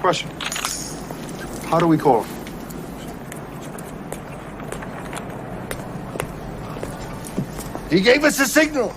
Question. How do we call? He gave us a signal.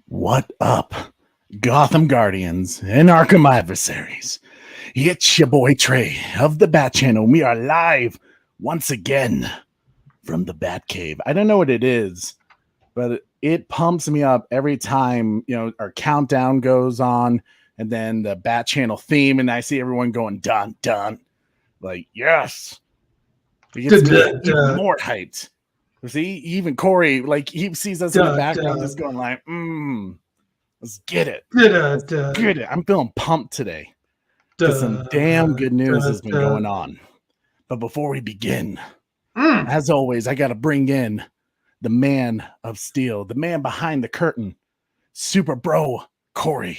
What up, Gotham Guardians and Arkham adversaries? It's your boy Trey of the Bat Channel. We are live once again from the Bat Cave. I don't know what it is, but it pumps me up every time, our countdown goes on and then the Bat Channel theme, and I see everyone going dun dun. Like, yes. It gets me even more hyped. See, even Corey, like, he sees us in the background just going like, let's get it. Let's get it. I'm feeling pumped today. Some damn good news has been going on. But before we begin, as always, I got to bring in the man of steel, the man behind the curtain, Super Bro Corey,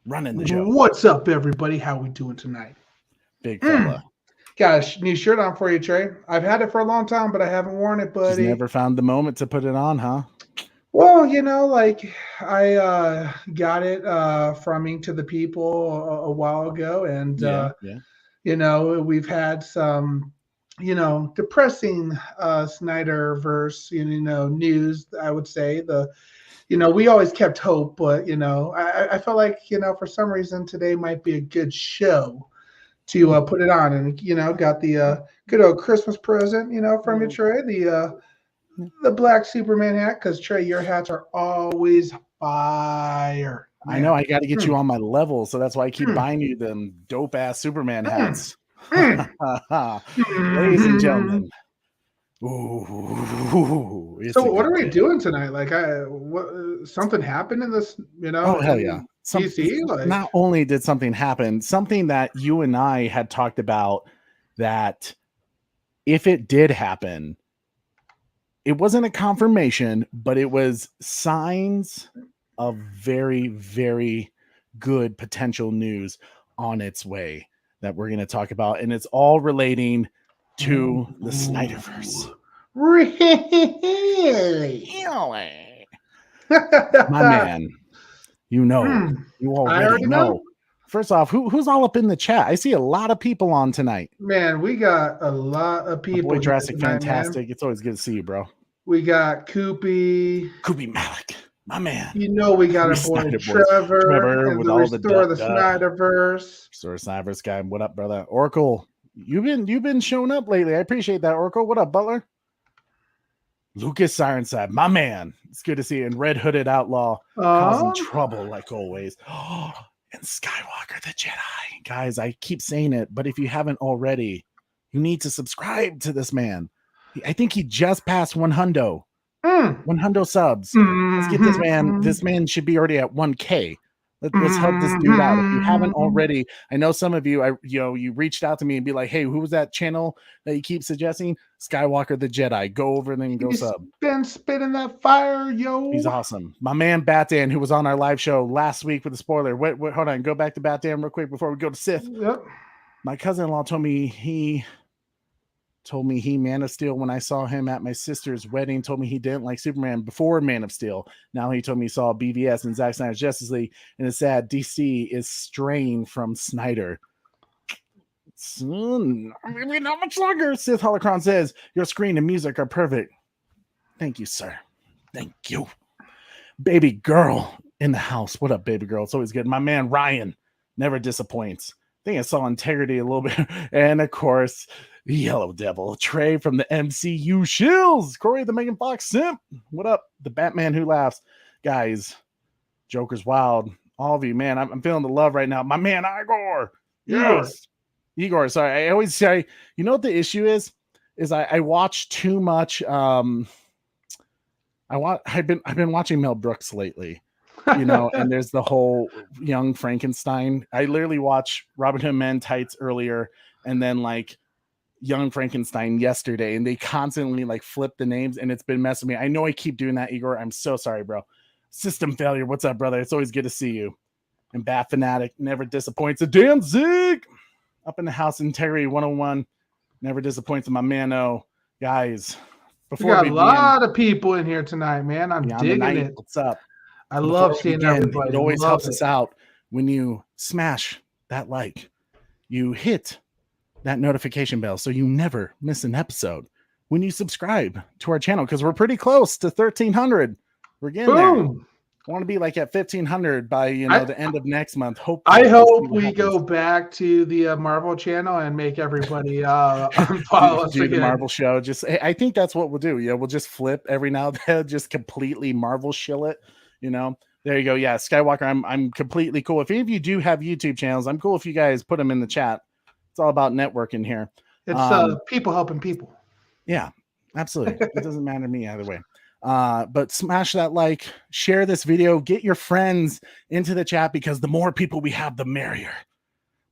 running the show. What's up, everybody? How we doing tonight? Big fella. Got a new shirt on for you, Trey. I've had it for a long time, but I haven't worn it, buddy. Just never found the moment to put it on, huh? Well, I got it from Ink to the People a while ago, and we've had some, depressing Snyderverse, news. I would say we always kept hope, but I felt like for some reason today might be a good show to put it on, and got the good old Christmas present from you, Trey, the black Superman hat, because Trey, your hats are always fire, man. I know, I got to get you on my level, so that's why I keep buying you them dope ass Superman hats. Ladies and gentlemen, so what are we doing tonight? Like, something happened in this, oh hell yeah. DC? Not only did something happen, something that you and I had talked about, that if it did happen, it wasn't a confirmation, but it was signs of very, very good potential news on its way that we're going to talk about. And it's all relating to the Snyderverse. Really? My man. You already know. First off, who's all up in the chat? I see a lot of people on tonight. Man, we got a lot of people. Boy, Jurassic Fantastic. Man. It's always good to see you, bro. We got Koopy Malik, my man. We got our boy Trevor with all the Snyderverse. Restore Snyderverse guy. What up, brother? Oracle, you've been showing up lately. I appreciate that, Oracle. What up, Butler? Lucas Ironside, my man. It's good to see you. And Red Hooded Outlaw causing trouble like always. And Skywalker the Jedi. Guys, I keep saying it, but if you haven't already, you need to subscribe to this man. I think he just passed 100 subs. Let's get this man. This man should be already at 1K. Let's help this dude out. If you haven't already, I know some of you, you reached out to me and be like, hey, who was that channel that you keep suggesting? Skywalker the Jedi. Go over there and go sub. Been spitting that fire, yo. He's awesome. My man Batdan, who was on our live show last week with a spoiler. Wait, hold on. Go back to Batdan real quick before we go to Sith. Yep. My cousin-in-law told me he Man of Steel when I saw him at my sister's wedding. Told me he didn't like Superman before Man of Steel. Now he told me he saw BVS and Zack Snyder's Justice League, and it's sad DC is straying from Snyder. soon. Maybe not much longer. Sith Holocron says, your screen and music are perfect. Thank you, sir. Thank you. Baby girl in the house. What up, baby girl? It's always good. My man, Ryan, never disappoints. I think I saw Integrity a little bit. And, of course, Yellow Devil. Trey from the MCU Shills. Corey, the Megan Fox simp. What up? The Batman who laughs. Guys, Joker's wild. All of you, man, I'm feeling the love right now. My man, Igor. Yes. Igor, sorry. I always say, you know what the issue is I watch too much. I've been watching Mel Brooks lately, you know, and there's the whole Young Frankenstein. I literally watched Robin Hood Men Tights earlier, and then like Young Frankenstein yesterday, and they constantly like flip the names, and it's been messing me. I know I keep doing that, Igor. I'm so sorry, bro. System failure. What's up, brother? It's always good to see you. And Bat Fanatic never disappoints. A damn Zig up in the house. Integrity 101 never disappoints. My man, guys. We got a lot of people in here tonight, man. I'm digging it. What's up? I love seeing everybody. It always helps us out when you smash that like, you hit that notification bell so you never miss an episode. When you subscribe to our channel, because we're pretty close to 1,300. We're getting there. I want to be like at 1,500 by the end of next month. I hope we go back to the Marvel channel and make everybody unfollow us do again. The Marvel show. I think that's what we'll do. Yeah, we'll just flip every now and then, just completely Marvel shill it. There you go. Yeah, Skywalker. I'm completely cool. If any of you do have YouTube channels, I'm cool if you guys put them in the chat. It's all about networking here. It's people helping people. Yeah, absolutely. It doesn't matter to me either way. But smash that like, share this video, get your friends into the chat, because the more people we have, the merrier.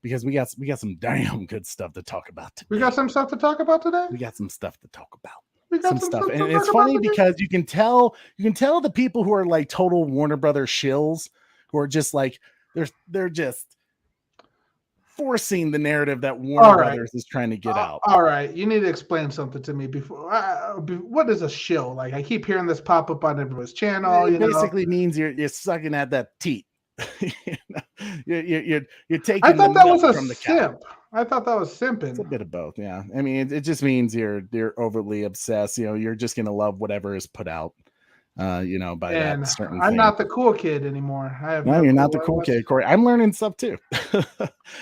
Because we got some damn good stuff to talk about today. We got some stuff to talk about today. We got some stuff to talk about. We got some stuff. And it's funny because you can tell the people who are like total Warner Brothers shills, who are just like they're just forcing the narrative that Warner Brothers is trying to get out. All right, you need to explain something to me before. What is a shill? Like, I keep hearing this pop up on everyone's channel. It basically means you're sucking at that teat. you're taking. I thought that was a from the simp. I thought that was simping. It's a bit of both, yeah. I mean, it just means you're overly obsessed. You're just gonna love whatever is put out. By that certain I'm thing. not the cool kid anymore. You're not the cool kid, Corey. I'm learning stuff too.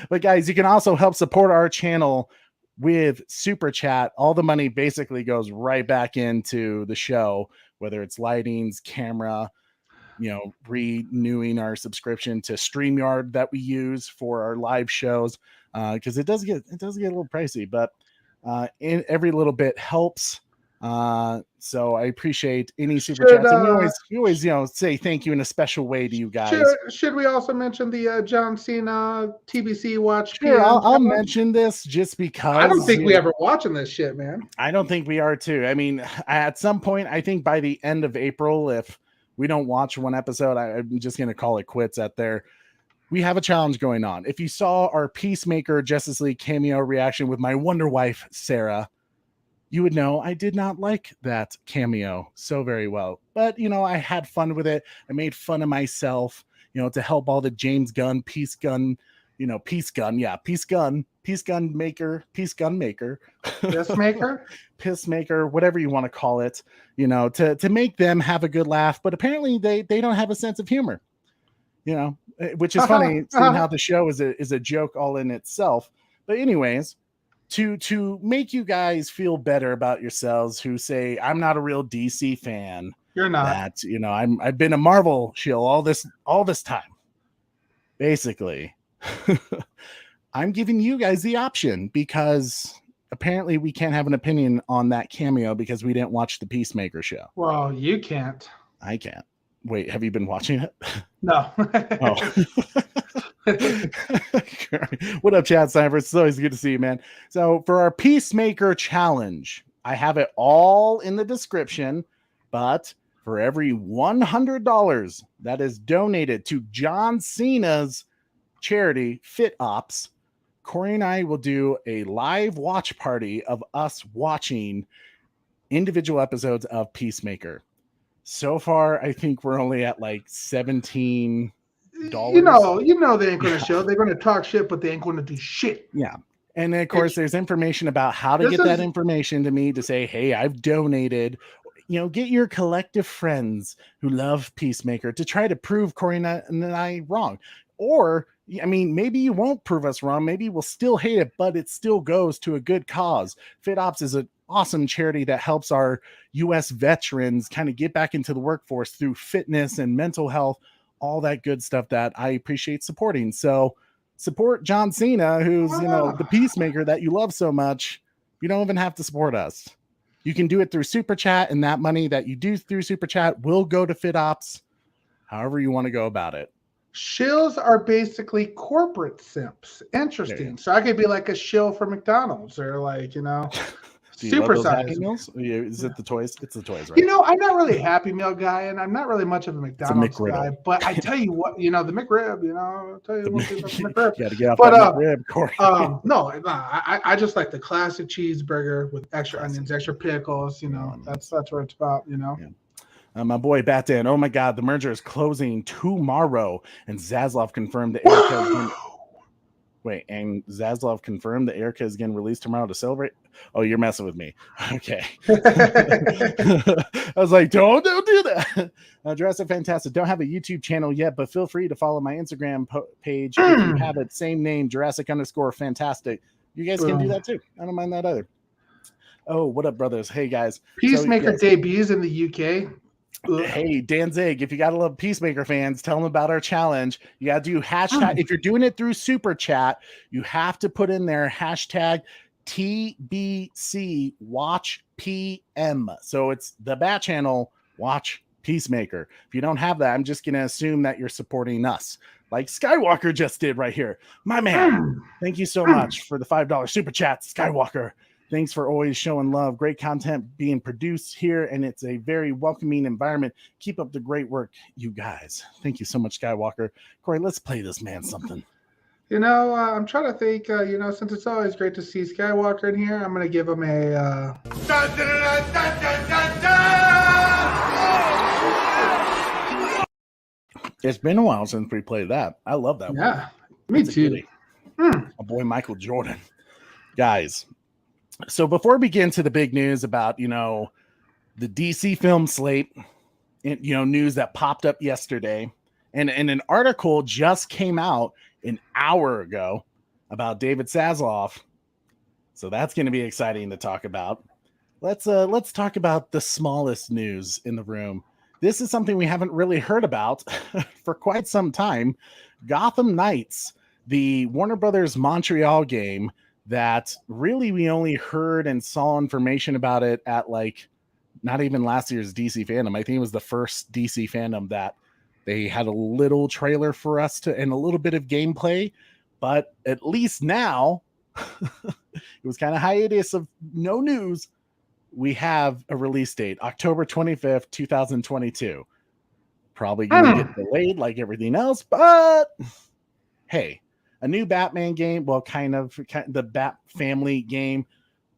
But guys, you can also help support our channel with Super Chat. All the money basically goes right back into the show, whether it's lightings, camera, renewing our subscription to StreamYard that we use for our live shows. Because it does get a little pricey, but in every little bit helps. So I appreciate any super chats. And we always say thank you in a special way to you guys. Should we also mention the John Cena TBC watch? Sure, I'll mention this just because I don't think we ever watching this shit, man. I don't think we are too. I mean, at some point, I think by the end of April, if we don't watch one episode, I'm just gonna call it quits out there. We have a challenge going on. If you saw our Peacemaker Justice League cameo reaction with my Wonder Wife Sarah, you would know I did not like that cameo so very well. But, I had fun with it. I made fun of myself, to help all the James Gunn, Peace Gun maker. Pissmaker, whatever you want to call it, to make them have a good laugh. But apparently they don't have a sense of humor, which is funny, seeing how the show is a joke all in itself. But anyways, to make you guys feel better about yourselves who say, I'm not a real DC fan. You're not. That, I've been a Marvel shill all this time. Basically, I'm giving you guys the option, because apparently we can't have an opinion on that cameo because we didn't watch the Peacemaker show. Well, you can't. I can't. Wait, have you been watching it? No. Oh. What up, Chad Snyderverse? It's always good to see you, man. So for our Peacemaker challenge, I have it all in the description, but for every $100 that is donated to John Cena's charity, Fit Ops, Corey and I will do a live watch party of us watching individual episodes of Peacemaker. So far, I think we're only at like $17. They ain't gonna show. They're gonna talk shit, but they ain't gonna do shit. Yeah. And then, of course, there's information about how to get that information to me to say, hey, I've donated. Get your collective friends who love Peacemaker to try to prove Corey and I wrong. Or, maybe you won't prove us wrong. Maybe we'll still hate it, but it still goes to a good cause. FitOps is an awesome charity that helps our U.S. veterans kind of get back into the workforce through fitness and mental health, all that good stuff that I appreciate supporting. So support John Cena, who's, the Peacemaker that you love so much. You don't even have to support us. You can do it through Super Chat, and that money that you do through Super Chat will go to FitOps, however you want to go about it. Shills are basically corporate simps. Interesting. So I could be like a shill for McDonald's or super size meals. Is it the toys? It's the toys, right? I'm not really a Happy Meal guy, and I'm not really much of a McDonald's guy. But I tell you what, the McRib. I'll tell you what, the McRib. You got to get off that McRib, Corey. No, I just like the classic cheeseburger with extra onions, extra pickles. That's what it's about. Yeah. My boy Batman. Oh my God, the merger is closing tomorrow, and Zaslav confirmed that Erica. Wait, and Zaslav confirmed that Erica is getting released tomorrow to celebrate. Oh, you're messing with me. Okay. I was like, don't do that. Jurassic Fantastic. Don't have a YouTube channel yet, but feel free to follow my Instagram page. If you have it, same name, Jurassic_Fantastic. You guys can do that too. I don't mind that either. Oh, what up, brothers? Hey, guys. Peacemaker debuts in the UK. Hey, Danzig, if you got a little Peacemaker fans, tell them about our challenge. You got to do hashtag. If you're doing it through Super Chat, you have to put in there hashtag TBC Watch PM. So it's the Bat Channel Watch Peacemaker. If you don't have that, I'm just going to assume that you're supporting us, like Skywalker just did right here. My man, thank you so much for the $5 Super Chat, Skywalker. Thanks for always showing love. Great content being produced here, and it's a very welcoming environment. Keep up the great work, you guys. Thank you so much, Skywalker. Corey, let's play this man something. I'm trying to think, since it's always great to see Skywalker in here, I'm going to give him a... It's been a while since we played that. I love that one. Yeah, me too. My boy Michael Jordan. Guys, so before we get into the big news about, the DC film slate, news that popped up yesterday, and an article just came out an hour ago about David Zaslav. So that's going to be exciting to talk about. Let's talk about the smallest news in the room. This is something we haven't really heard about for quite some time. Gotham Knights, the Warner Brothers Montreal game that really we only heard and saw information about it at not even last year's DC Fandom. I think it was the first DC Fandom that they had a little trailer for us and a little bit of gameplay, but at least now it was kind of hiatus of no news. We have a release date, October 25th, 2022. Probably going to get delayed like everything else, but hey, a new Batman game. Well, kind of the Bat Family game.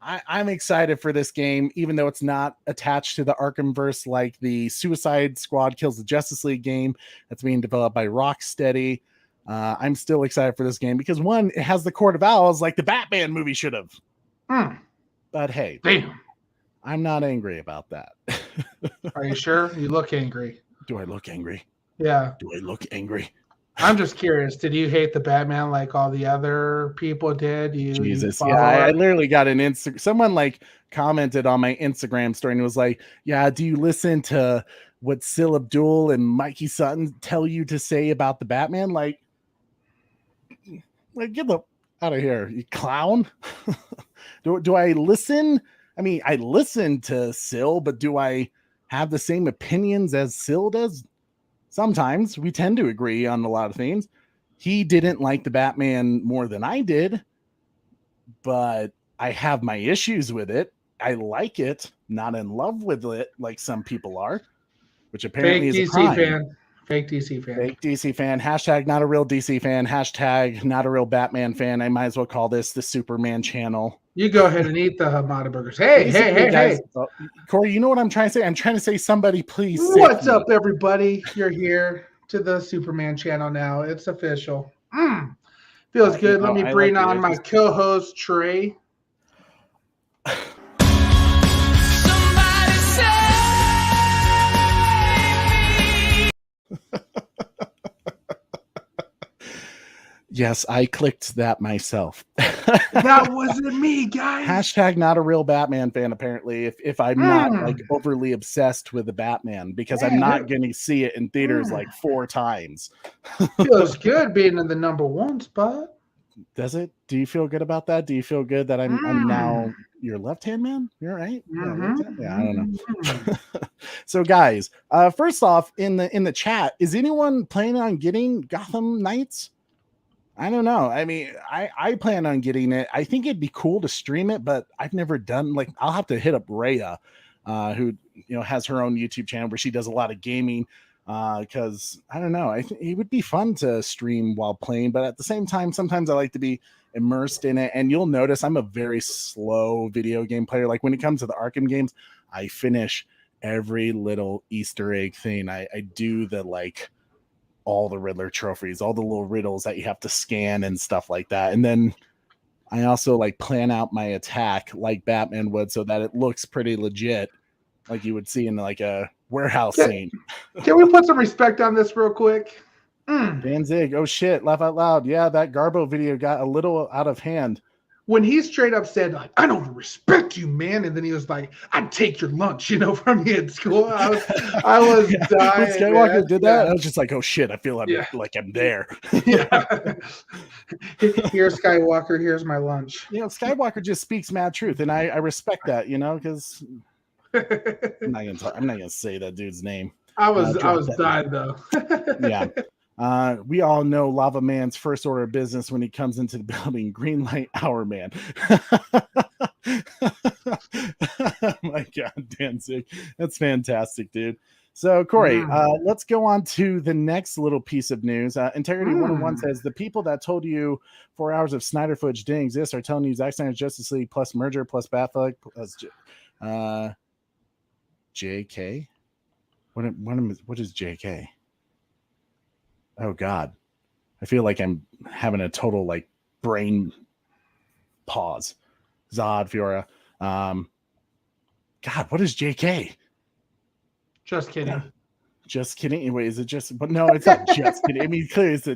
I'm excited for this game, even though it's not attached to the Arkhamverse like the Suicide Squad Kills the Justice League game that's being developed by Rocksteady. I'm still excited for this game because, one, it has the Court of Owls like the Batman movie should have. But hey, damn, I'm not angry about that. Are you sure? You look angry. Do I look angry? Yeah. Do I look angry? I'm just curious. Did you hate the Batman like all the other people did? Jesus, yeah. I literally got an Instagram. Someone commented on my Instagram story and was like, "Yeah, do you listen to what Sil Abdul and Mikey Sutton tell you to say about the Batman?" Like get the out of here, you clown. Do I listen? I mean, I listen to Sil, but do I have the same opinions as Sil does? Sometimes we tend to agree on a lot of things. He didn't like the Batman more than I did, but I have my issues with it. I like it, not in love with it like some people are, which apparently is a crime. Fake DC fan. Fake DC fan. Hashtag not a real DC fan. Hashtag not a real Batman fan. I might as well call this the Superman channel. You go ahead and eat the Hamada burgers. Hey. Corey, you know what I'm trying to say? I'm trying to say somebody please. What's up, everybody? You're here to the Superman channel now. It's official. Feels good. Let me bring on my co-host, Trey. Yes, I clicked that myself. That wasn't me, guys. Hashtag not a real Batman fan, apparently, if I'm not like overly obsessed with the Batman, because I'm not going to see it in theaters like 4 times. Feels good being in the #1 spot. Does it? Do you feel good about that? Do you feel good that I'm now your left-hand man? You're right. Yeah, I don't know. So guys, first off, in the chat, is anyone planning on getting Gotham Knights? I don't know. I mean, I plan on getting it. I think it'd be cool to stream it, but I've never done, like, I'll have to hit up Rhea, who, you know, has her own YouTube channel where she does a lot of gaming. Because I don't know, I think it would be fun to stream while playing, but at the same time, sometimes I like to be immersed in it. And you'll notice I'm a very slow video game player. Like when it comes to the Arkham games, I finish every little Easter egg thing. I do the like all the Riddler trophies, all the little riddles that you have to scan and stuff like that. And then I also like plan out my attack like Batman would so that it looks pretty legit, like you would see in like a warehouse scene. Can we put some respect on this real quick? Danzig, oh shit, laugh out loud. Yeah, that Garbo video got a little out of hand. When he straight up said, like, I don't respect you, man. And then he was like, I'd take your lunch, you know, from me at school. I was dying. When Skywalker did that, I was just like, oh shit, I feel like I'm there. Here, Skywalker, here's my lunch. You know, Skywalker just speaks mad truth, and I respect that, you know, because I'm not gonna say that dude's name. I was dying though. Yeah. We all know Lava Man's first order of business when he comes into the building. Green light, our man. Oh my God, Danzig. That's fantastic, dude. So, Corey, let's go on to the next little piece of news. Integrity 101 says the people that told you 4 hours of Snyder footage didn't exist are telling you Zack Snyder's Justice League plus merger plus Batfleck plus JK. What is JK? Oh God, I feel like I'm having a total like brain pause. Zod, Fiora. God, what is JK? Just kidding. Just kidding. Wait, is it just? But no, it's not just kidding. I mean, clearly, it's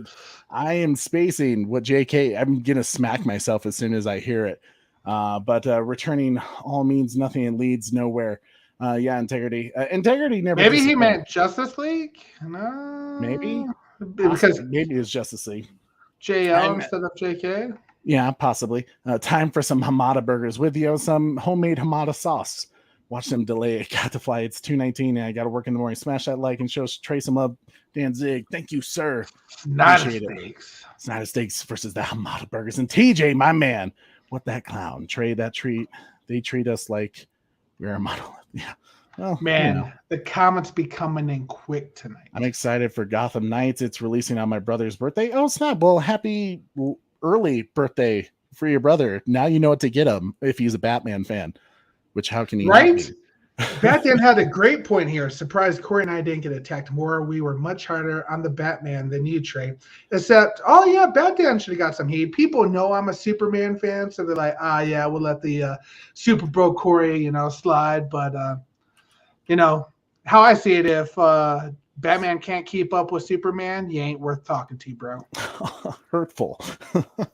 I am spacing what JK. I'm gonna smack myself as soon as I hear it. But returning all means nothing and leads nowhere. Yeah, integrity. Integrity never. Maybe he meant Justice League. No, maybe. Because maybe it's Justice League. JL instead of JK. Yeah, possibly. Time for some Hamada burgers with some homemade Hamada sauce. Watch them delay it. Got to fly. It's 2:19 and I got to work in the morning. Smash that like and show Trey some love. Danzig, thank you, sir. Snyder Steaks versus the Hamada burgers. And TJ, my man, what that clown? Trey, that treat. They treat us like we're a monolith. Yeah. Well, man, you know. The comments be coming in quick tonight. I'm excited for Gotham Knights. It's releasing on my brother's birthday. Oh, snap. Well, happy early birthday for your brother. Now you know what to get him if he's a Batman fan, which how can he? Right? Batman had a great point here. Surprised Corey and I didn't get attacked more. We were much harder on the Batman than you, Trey. Except, oh, yeah, Batman should have got some heat. People know I'm a Superman fan, so they're like, yeah, we'll let the Super Bro Corey, you know, slide. But, you know, how I see it, if Batman can't keep up with Superman, you ain't worth talking to, bro. Hurtful.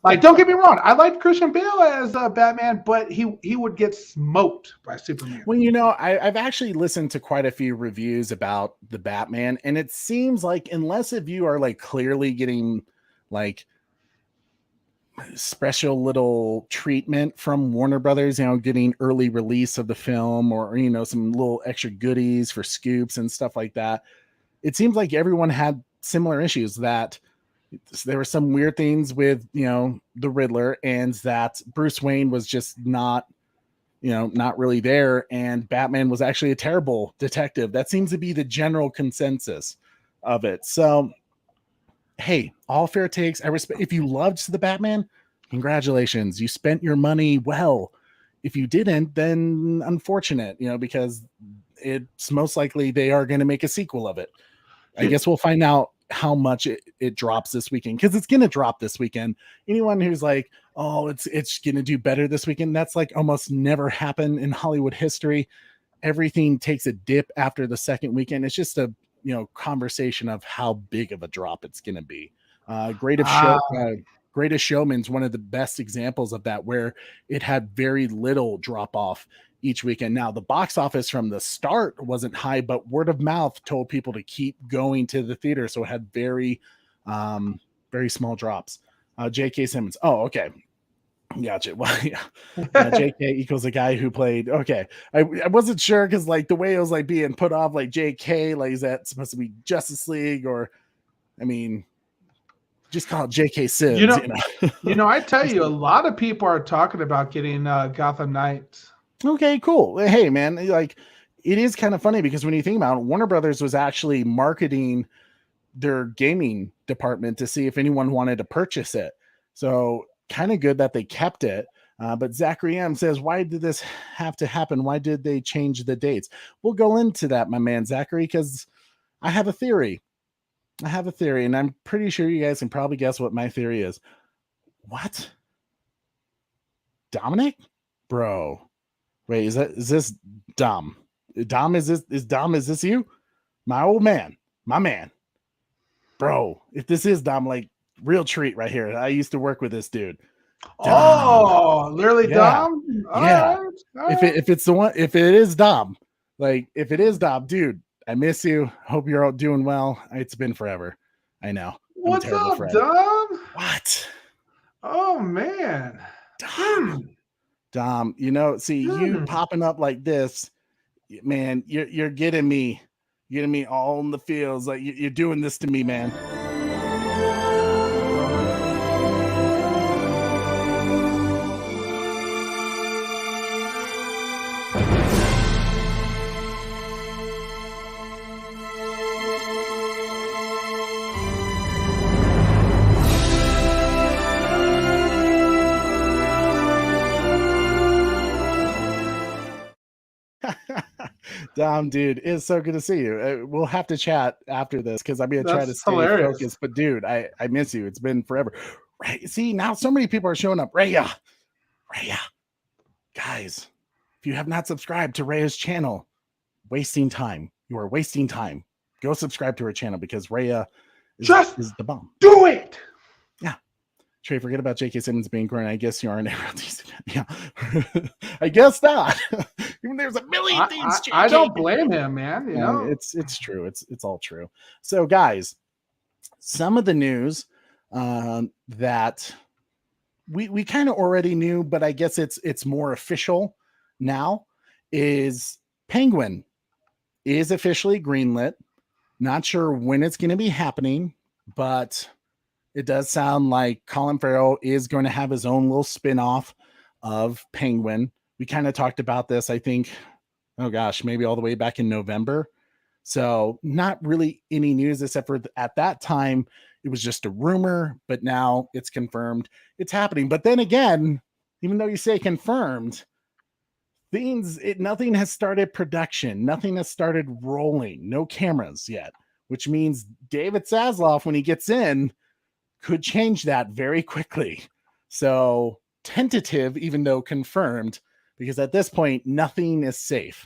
Like, don't get me wrong. I liked Christian Bale as Batman, but he would get smoked by Superman. Well, you know, I've actually listened to quite a few reviews about the Batman, and it seems like unless if you are like clearly getting like special little treatment from Warner Brothers, you know, getting early release of the film or, you know, some little extra goodies for scoops and stuff like that. It seems like everyone had similar issues, that there were some weird things with, you know, the Riddler, and that Bruce Wayne was just not, you know, not really there. And Batman was actually a terrible detective. That seems to be the general consensus of it. So, hey, all fair takes. I respect. If you loved the Batman, congratulations. You spent your money well. If you didn't, then unfortunate, you know, because it's most likely they are going to make a sequel of it. I guess we'll find out how much it drops this weekend, because it's going to drop this weekend. Anyone who's like, oh, it's going to do better this weekend, that's like almost never happened in Hollywood history. Everything takes a dip after the second weekend. It's just a conversation of how big of a drop it's going to be. Greatest Showman's one of the best examples of that, where it had very little drop off each weekend. Now, the box office from the start wasn't high, but word of mouth told people to keep going to the theater, so it had very small drops. J.K. Simmons. Oh, okay. Gotcha. Well, yeah. J.K. equals a guy who played. Okay, I wasn't sure because like the way it was like being put off, like J.K. like, is that supposed to be Justice League, or I mean, just call it J.K. Simmons. I tell you, a lot of people are talking about getting Gotham Knights. Okay, cool. Hey, man, like it is kind of funny because when you think about it, Warner Brothers was actually marketing their gaming department to see if anyone wanted to purchase it. So kind of good that they kept it. But Zachary M says, why did this have to happen? Why did they change the dates? We'll go into that, my man, Zachary, because I have a theory. And I'm pretty sure you guys can probably guess what my theory is. What? Dominic? Bro. Wait, is this Dom? Dom, is this you? My old man. My man. Bro, if this is Dom, like, real treat right here. I used to work with this dude. Dom. Oh, literally Dom? Yeah. All right. If it's the one, if it is Dom, dude, I miss you. Hope you're all doing well. It's been forever. I know. What's up, Dom? What? Oh, man. Dom, you popping up like this, man, you're getting me all in the feels. Like you're doing this to me, man. Dom, dude, it's so good to see you. We'll have to chat after this because I'm gonna try to stay focused. But dude, I miss you. It's been forever. Right? See, now so many people are showing up. Raya, guys, if you have not subscribed to Raya's channel, wasting time. You are wasting time. Go subscribe to her channel because Raya is the bomb. Do it. Yeah. Trey, forget about J.K. Simmons being grown. I guess you aren't around these. Yeah, I guess not. Even there's a million things. I don't blame him, man. It's true. It's all true. So, guys, some of the news that we kind of already knew, but I guess it's more official now. Is Penguin is officially greenlit. Not sure when it's going to be happening, but it does sound like Colin Farrell is going to have his own little spin-off of Penguin. We kind of talked about this, I think, maybe all the way back in November. So not really any news except for at that time, it was just a rumor, but now it's confirmed. It's happening. But then again, even though you say confirmed, nothing has started production. Nothing has started rolling. No cameras yet, which means David Zaslav, when he gets in, could change that very quickly. So tentative, even though confirmed, because at this point, nothing is safe,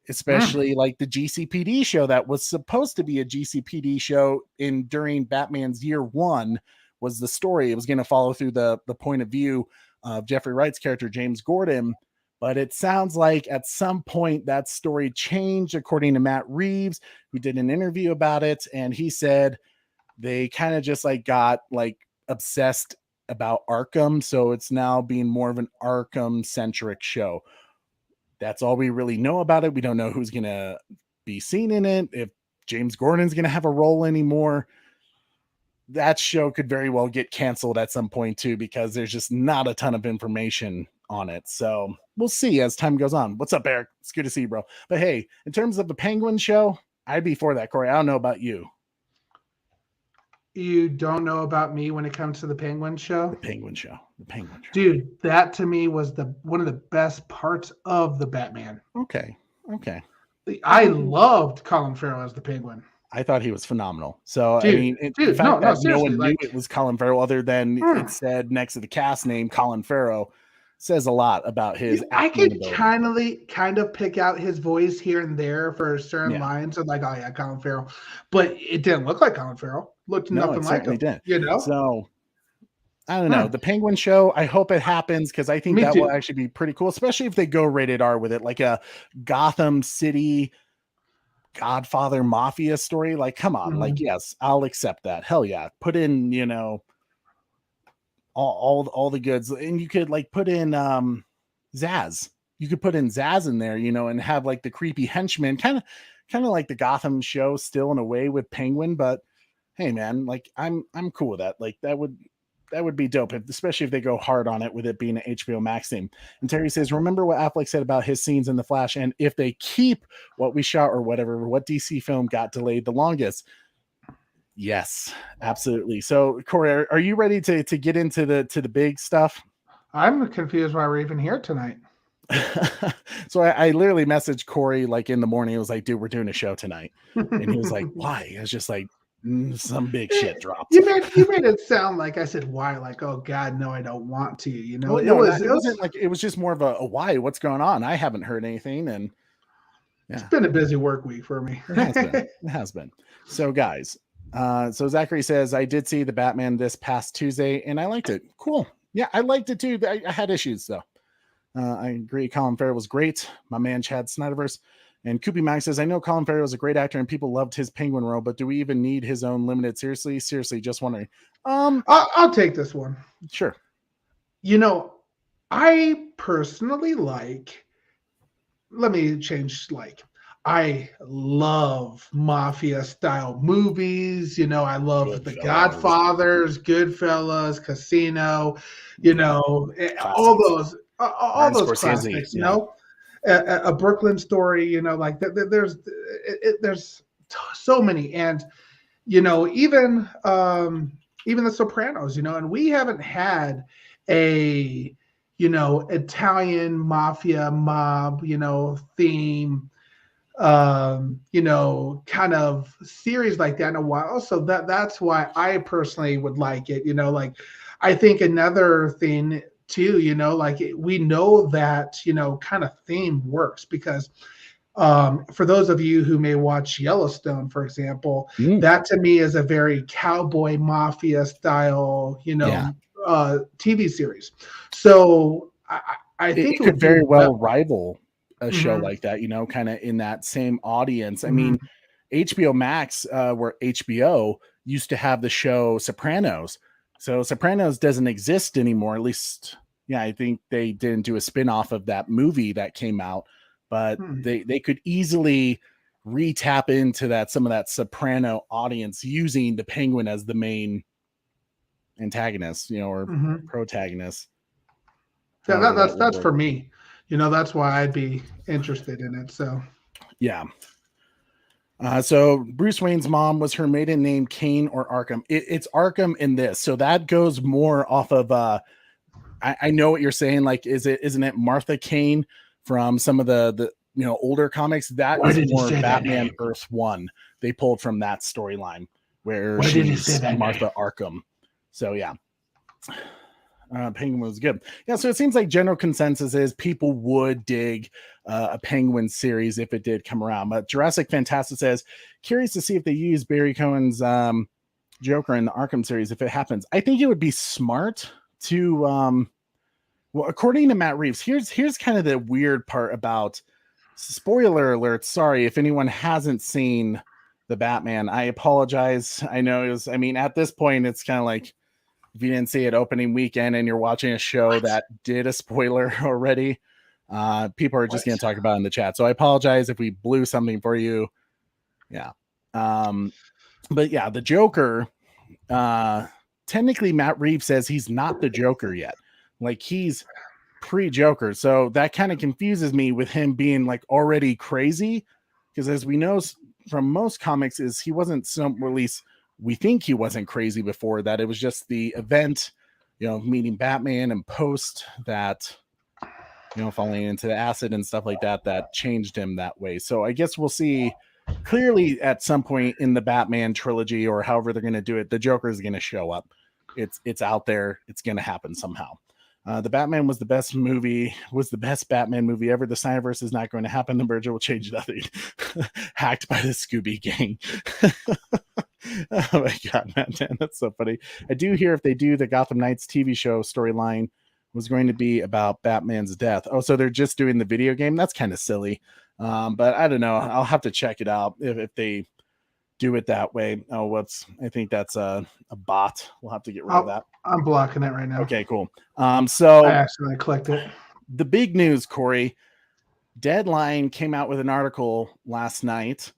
especially like the GCPD show that was supposed to be a GCPD show during Batman's year one was the story. It was going to follow through the point of view of Jeffrey Wright's character, James Gordon. But it sounds like at some point that story changed, according to Matt Reeves, who did an interview about it. And he said they kind of just got obsessed about Arkham. So it's now being more of an Arkham centric show. That's all we really know about it. We don't know who's going to be seen in it. If James Gordon's going to have a role anymore, that show could very well get canceled at some point too, because there's just not a ton of information on it. So we'll see as time goes on. What's up, Eric? It's good to see you, bro. But hey, in terms of the Penguin show, I'd be for that, Corey. I don't know about you. You don't know about me when it comes to the Penguin show? The Penguin show. Dude, that to me was one of the best parts of the Batman. Okay. I loved Colin Farrell as the Penguin. I thought he was phenomenal. So Dude, I mean, the fact no, that no seriously, one knew it was Colin Farrell, other than it said next to the cast name Colin Farrell, says a lot about his I acting could ability. kind of pick out his voice here and there for certain lines. I'm like, oh yeah, Colin Farrell, but it didn't look like Colin Farrell. Looked No, nothing it like certainly him. didn't. You know. So I don't know. The Penguin show, I hope it happens because I think Me that too. will actually be pretty cool, especially if they go rated R with it, like a Gotham City Godfather Mafia story. Like, come on, like, yes, I'll accept that. Hell yeah. Put in, you know, all the goods. And you could like put in Zaz. You could put in Zaz in there, you know, and have like the creepy henchman, kind of like the Gotham show still in a way with Penguin, but hey man, like I'm cool with that. Like that would be dope, especially if they go hard on it with it being an HBO Max thing. And Terry says, remember what Affleck said about his scenes in The Flash, and if they keep what we shot or whatever, what DC film got delayed the longest? Yes, absolutely. So Corey, are you ready to get into the big stuff? I'm confused why we're even here tonight. So I literally messaged Corey like in the morning. It was like, dude, we're doing a show tonight. And he was like, why? I was just like, some big shit dropped. You made it sound like I said why, like, oh God, no, I don't want to, you know. Well, it wasn't like, it was just more of a why, what's going on? I haven't heard anything. And it's been a busy work week for me. It has been. So guys, so Zachary says, I did see the Batman this past Tuesday and I liked it. Cool. Yeah, I liked it too. I had issues though. I agree. Colin Farrell was great. My man, Chad Snyderverse. And Koopy Max says, I know Colin Farrell was a great actor and people loved his Penguin role, but do we even need his own limited? Seriously, just wondering. I'll take this one. Sure. You know, I personally let me change, I love mafia style movies. You know, I love The Godfathers, Goodfellas, Casino, you know, all those classics, you know. A Brooklyn Story, you know, like there's so many, and you know, even The Sopranos, you know, and we haven't had a, you know, Italian mafia mob, you know, theme, you know, kind of series like that in a while. So that's why I personally would like it, you know. Like I think another thing too, you know, like we know that, you know, kind of theme works because for those of you who may watch Yellowstone, for example, that to me is a very cowboy mafia style, you know, TV series. So I think it could very well rival a show like that, you know, kind of in that same audience. I mean, HBO Max, where HBO used to have the show Sopranos. So Sopranos doesn't exist anymore. At least, yeah, I think they didn't do a spin-off of that movie that came out, but they could easily re-tap into some of that Soprano audience using the Penguin as the main antagonist, you know, or protagonist. Yeah, that's for me. You know, that's why I'd be interested in it. So yeah. So Bruce Wayne's mom was her maiden name Kane or Arkham. It's Arkham in this. So that goes more off of I know what you're saying. Like, isn't it Martha Kane from some of the you know older comics? That is more Batman Earth 1. They pulled from that storyline where she's Martha Arkham. So yeah. Penguin was good. Yeah, so it seems like general consensus is people would dig a Penguin series if it did come around. But Jurassic Fantastic says, curious to see if they use Barry Cohen's Joker in the Arkham series if it happens. I think it would be smart to well, according to Matt Reeves, here's kind of the weird part about, spoiler alert, sorry if anyone hasn't seen the Batman. I apologize. I know at this point it's kind of like, if you didn't see it opening weekend and you're watching a show that did a spoiler already, people are just going to talk about it in the chat. So I apologize if we blew something for you. Yeah. But yeah, the Joker, technically Matt Reeves says he's not the Joker yet. Like he's pre-Joker. So that kind of confuses me with him being like already crazy. Because as we know from most comics is he wasn't at least we think he wasn't crazy before that. It was just the event, you know, meeting Batman and post that, you know, falling into the acid and stuff like that, that changed him that way. So I guess we'll see clearly at some point in the Batman trilogy or however they're going to do it, the Joker is going to show up. It's out there. It's going to happen somehow. The Batman was the best Batman movie ever. The Snyderverse is not going to happen. The merger will change nothing. Hacked by the Scooby Gang. Oh my God, man, that's so funny. I do hear if they do the Gotham Knights TV show storyline was going to be about Batman's death. Oh, so they're just doing the video game? That's kind of silly. But I don't know. I'll have to check it out if they do it that way. I think that's a bot. We'll have to get rid of that. I'm blocking it right now. Okay, cool. So I accidentally clicked it. The big news, Corey, Deadline came out with an article last night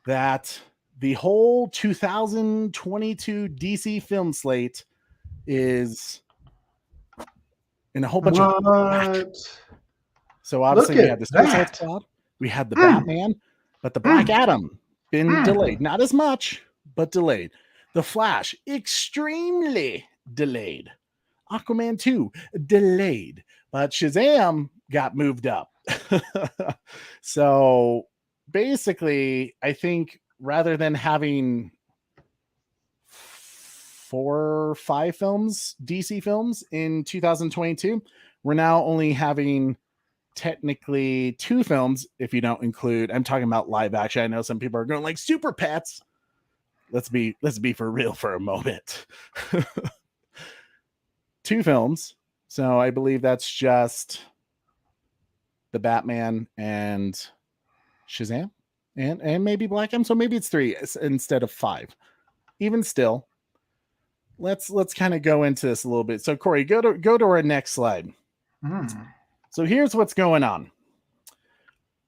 that the whole 2022 DC film slate is in a whole bunch of black. So obviously we had the Suicide Squad, we had the Batman, but the Black Adam been delayed. Not as much, but delayed. The Flash, extremely delayed. Aquaman 2, delayed. But Shazam got moved up. So basically, I think rather than having 4 or 5 films, DC films in 2022, we're now only having technically 2 films, if you don't include, I'm talking about live action. I know some people are going like Super Pets. Let's be for real for a moment. 2 films. So I believe that's just the Batman and Shazam and maybe Black Adam. So maybe it's 3 instead of 5. Even still, let's kind of go into this a little bit. So Corey, go to our next slide. So here's what's going on.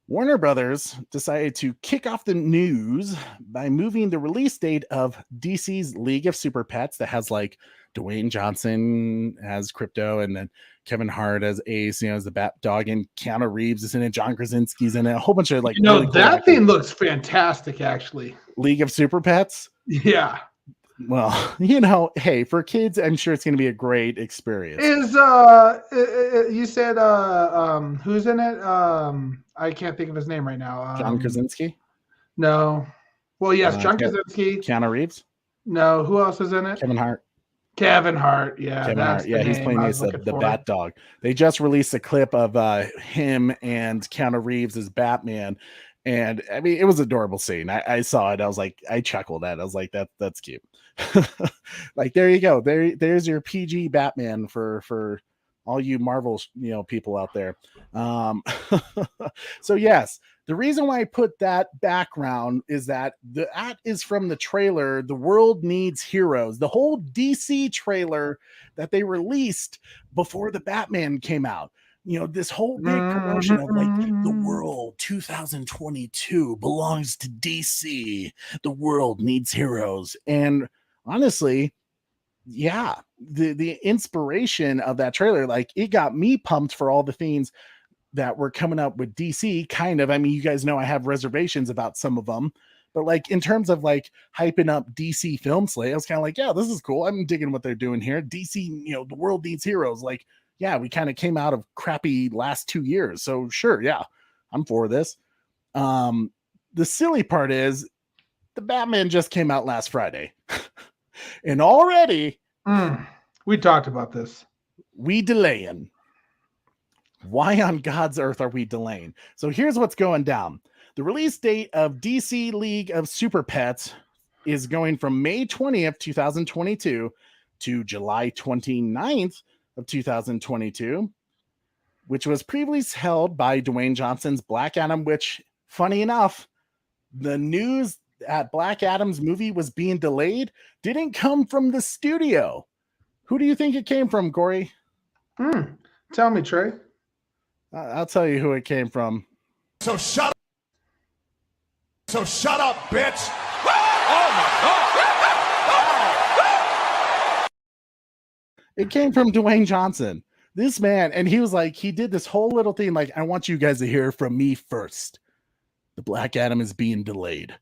Warner Brothers decided to kick off the news by moving the release date of DC's League of Super Pets that has like Dwayne Johnson as Crypto and then Kevin Hart as Ace, as the Bat Dog, and Keanu Reeves is in it, John Krasinski's in it, a whole bunch of like really cool that actors. Thing looks fantastic, actually. League of Super Pets? Yeah. Well, hey, for kids, I'm sure it's going to be a great experience. Is you said who's in it? I can't think of his name right now. John Krasinski? No. Well, yes, John Krasinski. Keanu Reeves? No. Who else is in it? Kevin Hart. Kevin Hart. Yeah. Kevin Hart. Yeah, he's playing the Bat Dog. They just released a clip of him and Keanu Reeves as Batman. And I mean, it was an adorable scene. I saw it. I was like, I chuckled at it. I was like, that's cute. Like, there you go. There's your PG Batman for all you Marvel, people out there. So yes, the reason why I put that background is that that is from the trailer, The World Needs Heroes, the whole DC trailer that they released before the Batman came out. This whole big promotion of like the world 2022 belongs to DC. The world needs heroes. And honestly, yeah, the inspiration of that trailer, like it got me pumped for all the things that were coming up with DC, kind of. I mean, you guys know I have reservations about some of them, but like in terms of like hyping up DC film slate, I was kind of like, yeah, this is cool. I'm digging what they're doing here. DC, the world needs heroes. Like, yeah, we kind of came out of crappy last 2 years. So sure, yeah, I'm for this. The silly part is the Batman just came out last Friday. And already we talked about this. We delaying. Why on God's earth are we delaying? So here's what's going down. The release date of DC League of Super Pets is going from May 20th, 2022 to July 29th of 2022, which was previously held by Dwayne Johnson's Black Adam, which, funny enough, the news that Black Adam's movie was being delayed didn't come from the studio. Who do you think it came from, Corey? Tell me, Trey. I'll tell you who it came from. So shut up, bitch. It came from Dwayne Johnson. This man, and he was like, he did this whole little thing like, I want you guys to hear from me first. The Black Adam is being delayed.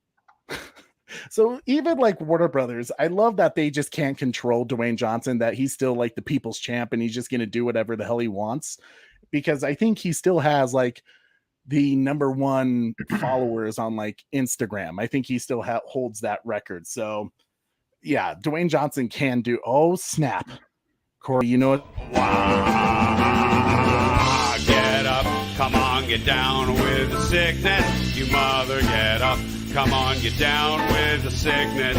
So even like Warner Brothers, I love that they just can't control Dwayne Johnson, that he's still like the people's champ and he's just going to do whatever the hell he wants. Because I think he still has like the #1 followers on like Instagram. I think he still holds that record. So yeah, Dwayne Johnson can do. Oh snap, Corey, you know what? Get up, come on, get down with the sickness. You mother, get up, come on, get down with the sickness.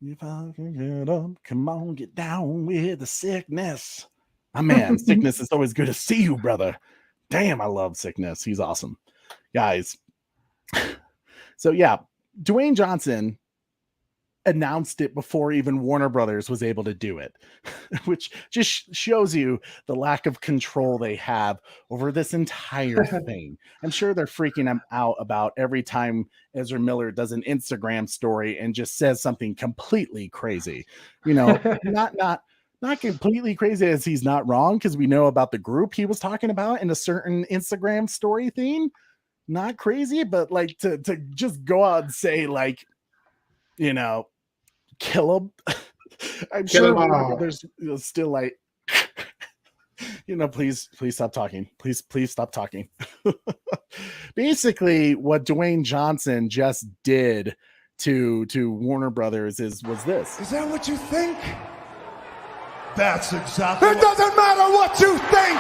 If I can get up, come on, get down with the sickness. My man, Sickness, it's always good to see you, brother. Damn, I love Sickness. He's awesome. Guys. So yeah, Dwayne Johnson announced it before even Warner Brothers was able to do it, which just shows you the lack of control they have over this entire thing. I'm sure they're freaking them out about every time Ezra Miller does an Instagram story and just says something completely crazy. You know, not completely crazy as he's not wrong, because we know about the group he was talking about in a certain Instagram story thing. Not crazy, but like to just go out and say like, you know, kill him. I'm sure there's still like, you know, please stop talking. Please stop talking. Basically, what Dwayne Johnson just did to Warner Brothers was this. Is that what you think? That's exactly. It doesn't matter what you think.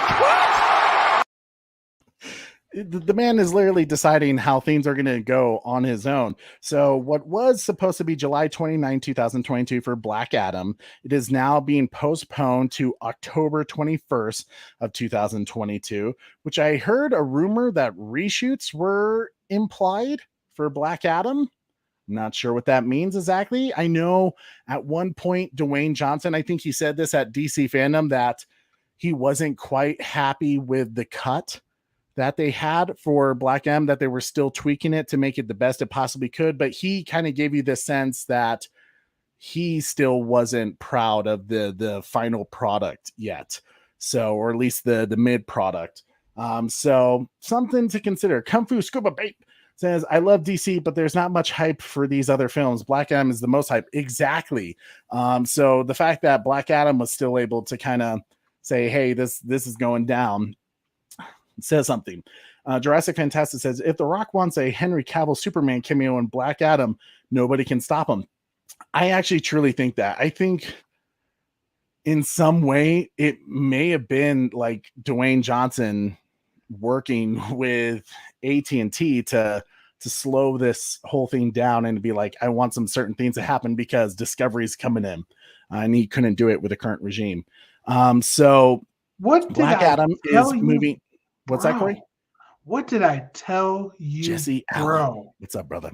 The man is literally deciding how things are going to go on his own. So what was supposed to be July 29, 2022 for Black Adam, it is now being postponed to October 21st of 2022, which I heard a rumor that reshoots were implied for Black Adam. Not sure what that means exactly. I know at one point, Dwayne Johnson, I think he said this at DC Fandom, that he wasn't quite happy with the cut that they had for Black Adam, that they were still tweaking it to make it the best it possibly could. But he kind of gave you the sense that he still wasn't proud of the final product yet. So, or at least the mid product. So something to consider. Kung Fu Scuba Bait says, I love DC, but there's not much hype for these other films. Black Adam is the most hype. Exactly. So the fact that Black Adam was still able to kind of say, hey, this is going down, says something. Jurassic Fantastic says, if The Rock wants a Henry Cavill Superman cameo in Black Adam, nobody can stop him. I actually truly think that. I think in some way it may have been like Dwayne Johnson working with AT&T to slow this whole thing down and to be like, I want some certain things to happen because Discovery's coming in, and he couldn't do it with the current regime. So what Black Adam is moving. What's that, Corey? What did I tell you, Jesse bro? Allen. What's up, brother?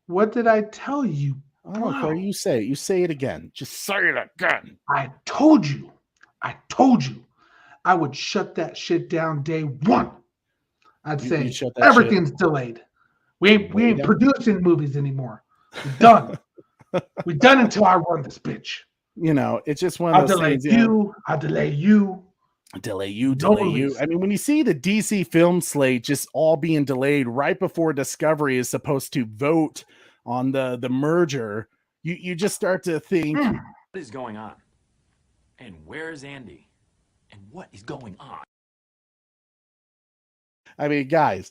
What did I tell you, bro? Oh, Corey, you say it. You say it again. Just say it again. I told you. I would shut that shit down day one. I'd say everything's delayed. We ain't producing movies anymore. We're done. We're done until I run this bitch. You know, it's just one of those things. I'll delay you. Delay you. I mean, when you see the DC film slate just all being delayed right before Discovery is supposed to vote on the merger, you just start to think, what is going on? And where is Andy? And what is going on? I mean, guys,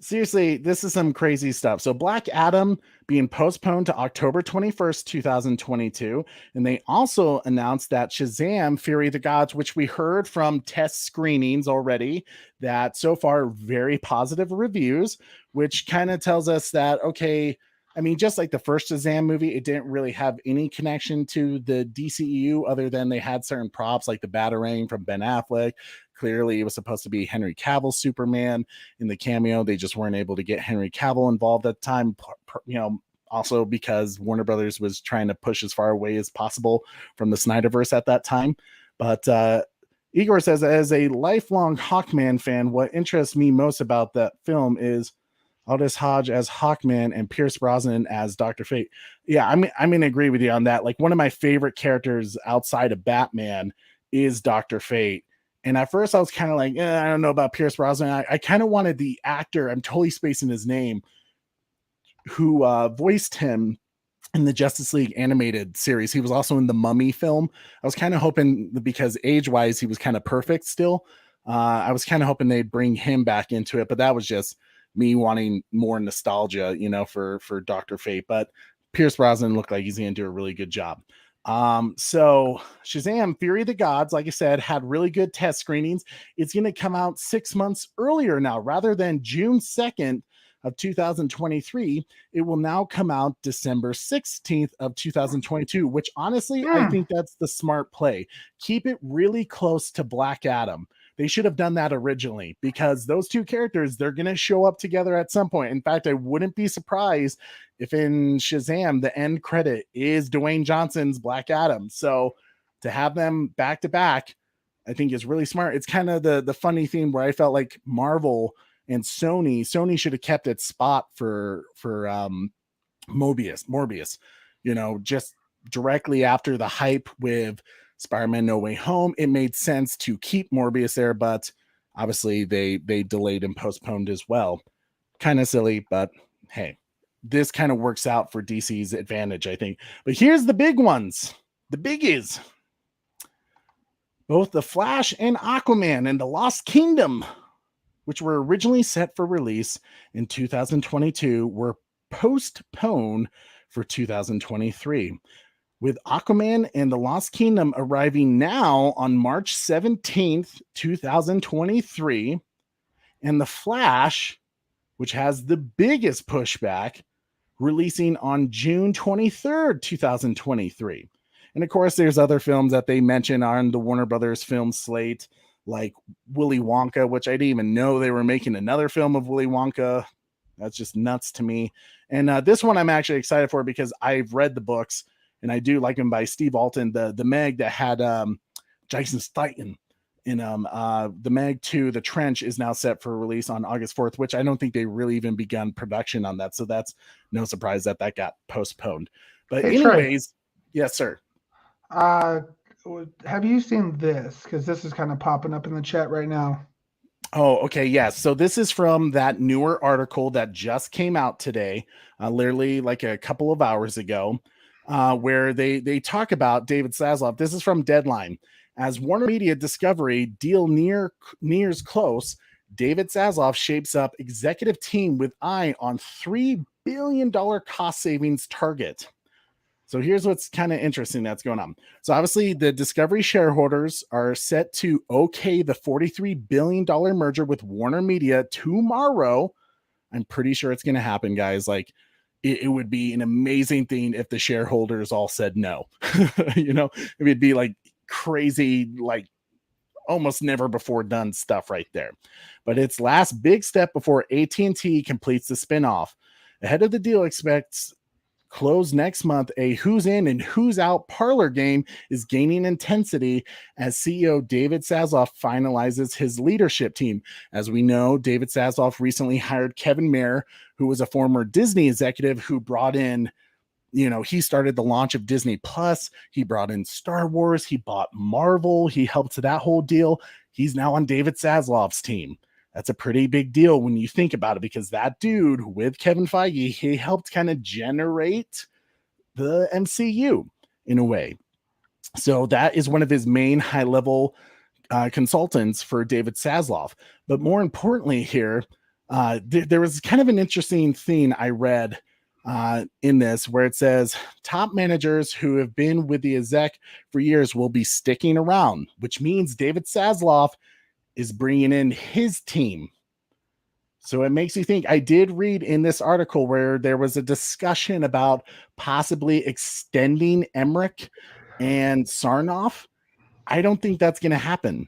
seriously, this is some crazy stuff. So Black Adam being postponed to October 21st, 2022. And they also announced that Shazam, Fury of the Gods, which we heard from test screenings already, that so far very positive reviews, which kind of tells us that, okay, I mean, just like the first Shazam movie, it didn't really have any connection to the DCEU other than they had certain props like the Batarang from Ben Affleck. Clearly, it was supposed to be Henry Cavill Superman in the cameo. They just weren't able to get Henry Cavill involved at the time, you know, also because Warner Brothers was trying to push as far away as possible from the Snyderverse at that time. But Igor says, as a lifelong Hawkman fan, what interests me most about that film is Aldous Hodge as Hawkman and Pierce Brosnan as Dr. Fate. Yeah, I'm going to agree with you on that. Like, one of my favorite characters outside of Batman is Dr. Fate. And at first I was kind of like, I don't know about Pierce Brosnan. I kind of wanted the actor, I'm totally spacing his name, who voiced him in the Justice League animated series. He was also in the Mummy film. I was kind of hoping, because age-wise, he was kind of perfect still. I was kind of hoping they'd bring him back into it, but that was just me wanting more nostalgia, for Dr. Fate. But Pierce Brosnan looked like he's going to do a really good job. So Shazam Fury of the Gods, like I said, had really good test screenings. It's going to come out 6 months earlier now, rather than June 2nd of 2023. It will now come out December 16th of 2022, which honestly, I think that's the smart play. Keep it really close to Black Adam. They should have done that originally, because those two characters, they're going to show up together at some point. In fact, I wouldn't be surprised if in Shazam, the end credit is Dwayne Johnson's Black Adam. So to have them back to back, I think is really smart. It's kind of the funny thing where I felt like Marvel and Sony should have kept its spot for Morbius, just directly after the hype with Spider-Man No Way Home. It made sense to keep Morbius there, but obviously they delayed and postponed as well. Kind of silly, but hey, this kind of works out for DC's advantage, I think. But here's the big ones, the biggies. Both The Flash and Aquaman and the Lost Kingdom, which were originally set for release in 2022, were postponed for 2023. With Aquaman and the Lost Kingdom arriving now on March 17th, 2023, and The Flash, which has the biggest pushback, releasing on June 23rd, 2023. And of course, there's other films that they mention on the Warner Brothers film slate, like Willy Wonka, which I didn't even know they were making another film of Willy Wonka. That's just nuts to me. And this one I'm actually excited for because I've read the books, and I do like them, by Steve Alton, the Meg that had Jason Statham in the Meg 2, The Trench, is now set for release on August 4th, which I don't think they really even begun production on that. So that's no surprise that got postponed. But hey, anyways, Trey, yes, sir. Have you seen this? Because this is kind of popping up in the chat right now. Oh, okay. Yes. So this is from that newer article that just came out today, literally like a couple of hours ago, where they talk about David Zaslav. This is from Deadline. As Warner Media Discovery deal nears close, David Zaslav shapes up executive team with eye on $3 billion cost savings target. So here's what's kind of interesting that's going on. So obviously the Discovery shareholders are set to okay the $43 billion merger with Warner Media tomorrow. I'm pretty sure it's going to happen, guys. Like it would be an amazing thing if the shareholders all said no. It would be like crazy, like almost never before done stuff right there. But it's last big step before AT&T completes the spinoff. Ahead of the deal expects close next month, a who's in and who's out parlor game is gaining intensity as CEO David Zaslav finalizes his leadership team. As we know, David Zaslav recently hired Kevin Mayer, who was a former Disney executive who brought in, he started the launch of Disney Plus. He brought in Star Wars. He bought Marvel. He helped to that whole deal. He's now on David Zaslav's team. That's a pretty big deal when you think about it, because that dude with Kevin Feige, he helped kind of generate the MCU in a way. So that is one of his main high-level consultants for David Zaslav. But more importantly here, there was kind of an interesting thing I read in this where it says top managers who have been with the exec for years will be sticking around, which means David Zaslav is bringing in his team. So it makes you think. I did read in this article where there was a discussion about possibly extending Emmerich and Sarnoff. I don't think that's going to happen.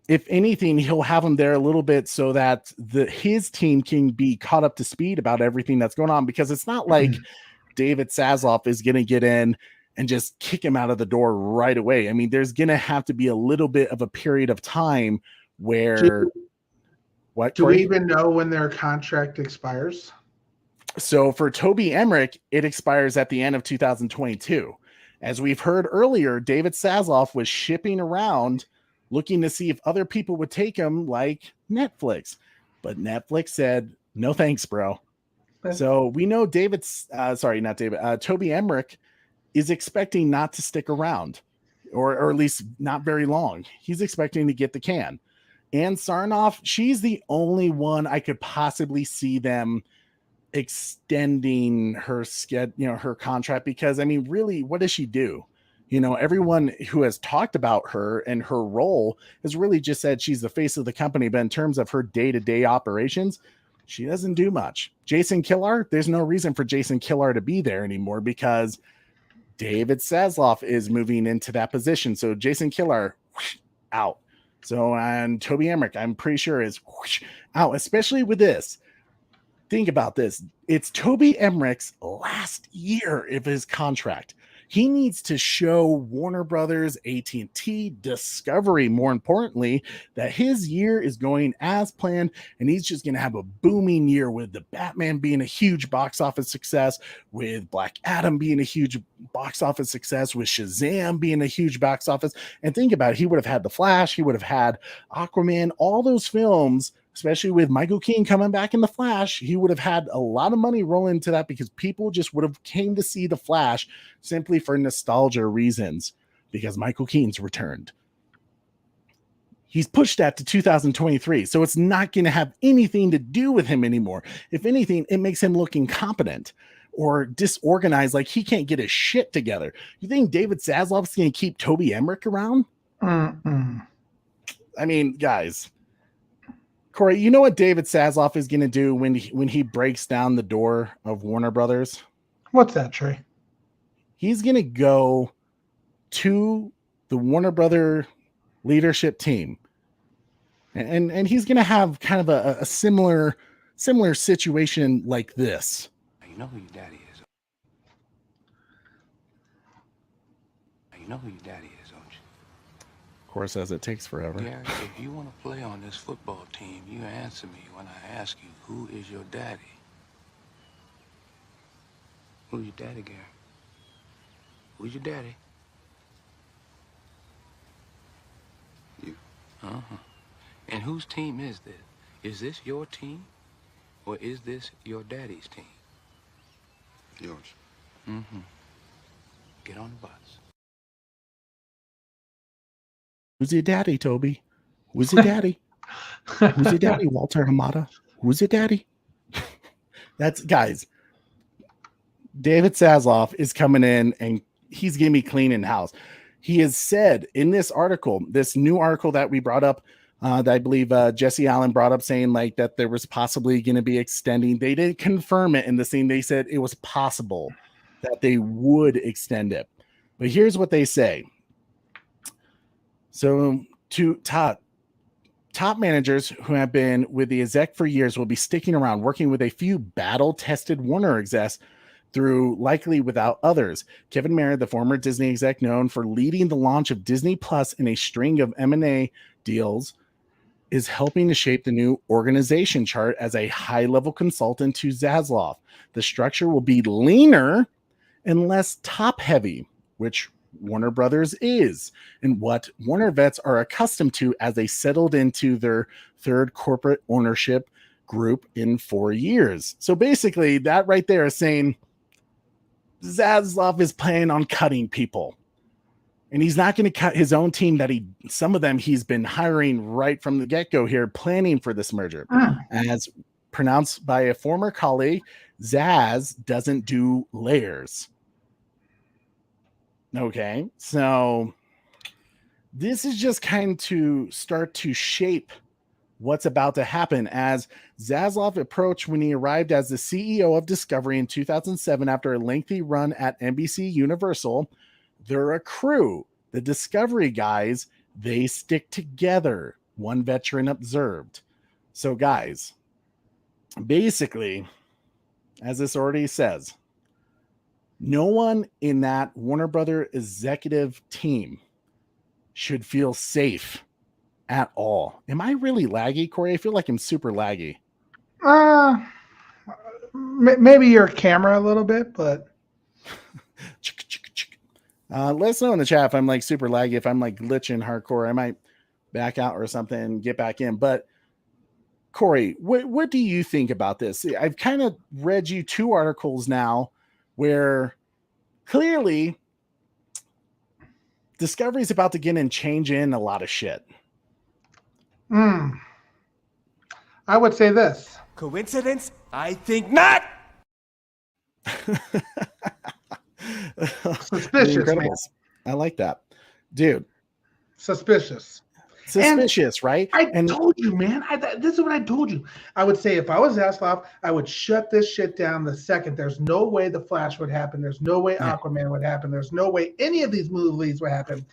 If anything, he'll have them there a little bit so that his team can be caught up to speed about everything that's going on, because it's not like David Zaslav is going to get in and just kick him out of the door right away. I mean, there's going to have to be a little bit of a period of time where... Do we even know when their contract expires? So for Toby Emmerich, it expires at the end of 2022. As we've heard earlier, David Zaslav was shipping around looking to see if other people would take him, like Netflix. But Netflix said, no thanks, bro. So we know Toby Emmerich is expecting not to stick around, or at least not very long. He's expecting to get the can. Ann Sarnoff, she's the only one I could possibly see them extending her her contract, because I mean, really, what does she do? Everyone who has talked about her and her role has really just said she's the face of the company, but in terms of her day-to-day operations, she doesn't do much. Jason Killar, there's no reason for Jason Killar to be there anymore because David Zaslav is moving into that position. So Jason Killar, out. So, and Toby Emmerich, I'm pretty sure is out, especially with this. Think about this. It's Toby Emmerich's last year of his contract. He needs to show Warner Brothers, AT&T, Discovery, more importantly, that his year is going as planned, and he's just going to have a booming year with the Batman being a huge box office success, with Black Adam being a huge box office success, with Shazam being a huge box office. And think about it. He would have had The Flash. He would have had Aquaman, all those films, especially with Michael Keaton coming back in The Flash. He would have had a lot of money roll into that because people just would have came to see The Flash simply for nostalgia reasons because Michael Keaton's returned. He's pushed that to 2023, so it's not going to have anything to do with him anymore. If anything, it makes him look incompetent or disorganized, like he can't get his shit together. You think David Zaslav's going to keep Toby Emmerich around? I mean, guys, Corey, you know what David Zaslav is going to do when he breaks down the door of Warner Brothers? What's that, Trey? He's going to go to the Warner Brother leadership team, and he's going to have kind of a similar situation like this. You know who your daddy is. You know who your daddy is, don't you? Of course, as it takes forever. Gary, if you want to play on this football team, you answer me when I ask you, who is your daddy? Who's your daddy, Gary? Who's your daddy? You. Uh-huh. And whose team is this? Is this your team? Or is this your daddy's team? Yours. Mm-hmm. Get on the bus. Who's your daddy, Toby? Who's your daddy? Who's your daddy, Walter Hamada? Who's your daddy? That's, guys, David Zaslav is coming in and he's going to be cleaning house. He has said in this article, this new article that we brought up, that I believe Jesse Allen brought up, saying like that there was possibly going to be extending. They didn't confirm it in the scene. They said it was possible that they would extend it. But here's what they say. So to top managers who have been with the exec for years will be sticking around, working with a few battle-tested Warner execs through likely without others. Kevin Mayer, the former Disney exec known for leading the launch of Disney Plus in a string of M&A deals, is helping to shape the new organization chart as a high-level consultant to Zaslav. The structure will be leaner and less top-heavy, which Warner Brothers is, and what Warner vets are accustomed to as they settled into their third corporate ownership group in 4 years. So basically, that right there is saying Zaslav is planning on cutting people. And he's not going to cut his own team that some of them he's been hiring right from the get-go here, planning for this merger. As pronounced by a former colleague, Zaz doesn't do layers. Okay, so this is just kind of to start to shape what's about to happen as Zaslav approached when he arrived as the CEO of Discovery in 2007 after a lengthy run at NBC Universal. They're a crew. The Discovery guys, they stick together, one veteran observed. So guys, basically, as this already says, no one in that Warner Brother executive team should feel safe at all. Am I really laggy, Corey? I feel like I'm super laggy. Maybe your camera a little bit, but let us know in the chat if I'm like super laggy, if I'm like glitching hardcore. I might back out or something and get back in. But Corey, what do you think about this? I've kind of read you 2 articles now where clearly Discovery is about to get and change in a lot of shit. I would say this. Coincidence? I think not. Suspicious, man. I like that, dude. Suspicious, right? I told you, man. This is what I told you. I would say if I was Zaslav, I would shut this shit down the second. There's no way the Flash would happen. There's no way Aquaman would happen. There's no way any of these movies would happen.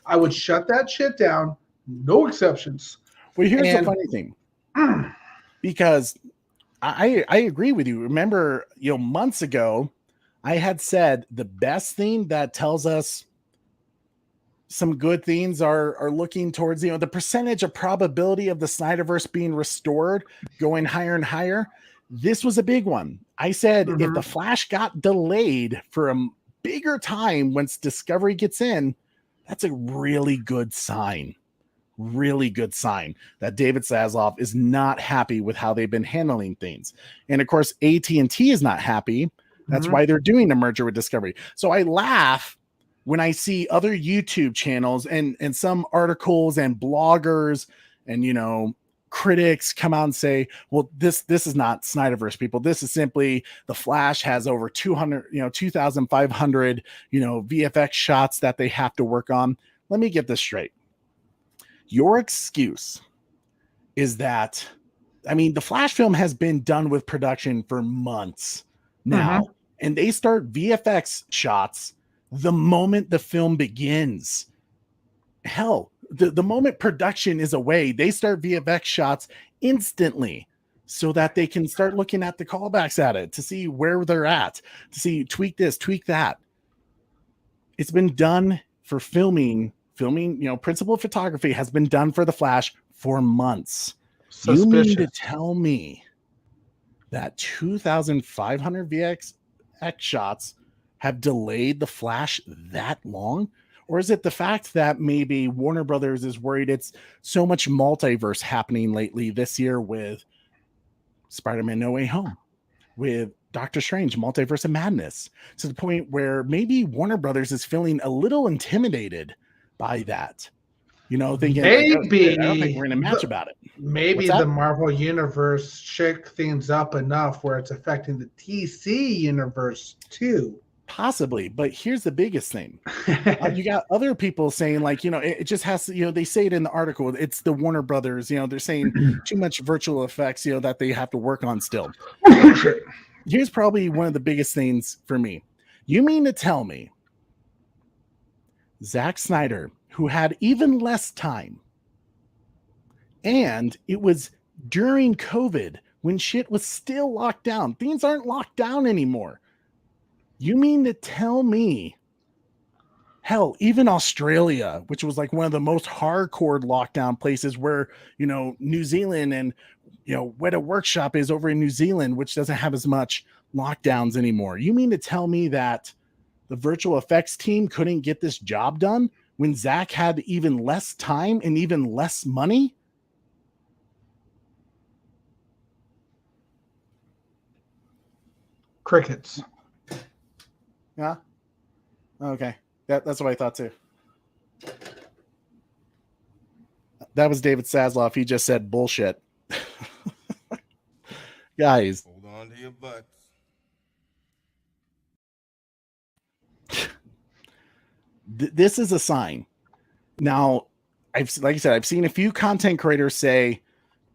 I would shut that shit down. No exceptions. Well, here's the funny thing, because I agree with you. Remember, months ago, I had said the best thing that tells us some good things are looking towards, the percentage of probability of the Snyderverse being restored going higher and higher. This was a big one. I said, if the Flash got delayed for a bigger time once Discovery gets in, that's a really good sign. Really good sign that David Zaslav is not happy with how they've been handling things. And of course, AT&T is not happy. That's why they're doing a merger with Discovery. So I laugh when I see other YouTube channels and some articles and bloggers and, critics come out and say, well, this is not Snyderverse, people. This is simply the Flash has over 2,500, VFX shots that they have to work on. Let me get this straight. Your excuse is that, the Flash film has been done with production for months now, and they start VFX shots the moment the film begins. Hell, the moment production is away, they start VFX shots instantly so that they can start looking at the callbacks at it to see where they're at, to see tweak this, tweak that. It's been done for filming, principal photography has been done for the Flash for months. You mean to tell me that 2,500 VFX shots have delayed the Flash that long? Or is it the fact that maybe Warner Brothers is worried it's so much multiverse happening lately this year with Spider-Man No Way Home, with Doctor Strange, Multiverse of Madness, to the point where maybe Warner Brothers is feeling a little intimidated by that? Thinking, maybe I don't think we're in a match about it. Maybe the Marvel Universe shook things up enough where it's affecting the DC Universe too. Possibly, but here's the biggest thing. You got other people saying it just has to, they say it in the article, it's the Warner Brothers, they're saying too much virtual effects, that they have to work on still. Here's probably one of the biggest things for me. You mean to tell me Zack Snyder, who had even less time, and it was during COVID when shit was still locked down, things aren't locked down anymore. You mean to tell me, hell, even Australia, which was one of the most hardcore lockdown places where, New Zealand and, Weta Workshop is over in New Zealand, which doesn't have as much lockdowns anymore. You mean to tell me that the virtual effects team couldn't get this job done when Zach had even less time and even less money? Crickets. Yeah. Okay. That's what I thought too. That was David Zaslav. He just said bullshit. Guys. Hold on to your butts. This is a sign. Now, like I said, I've seen a few content creators say,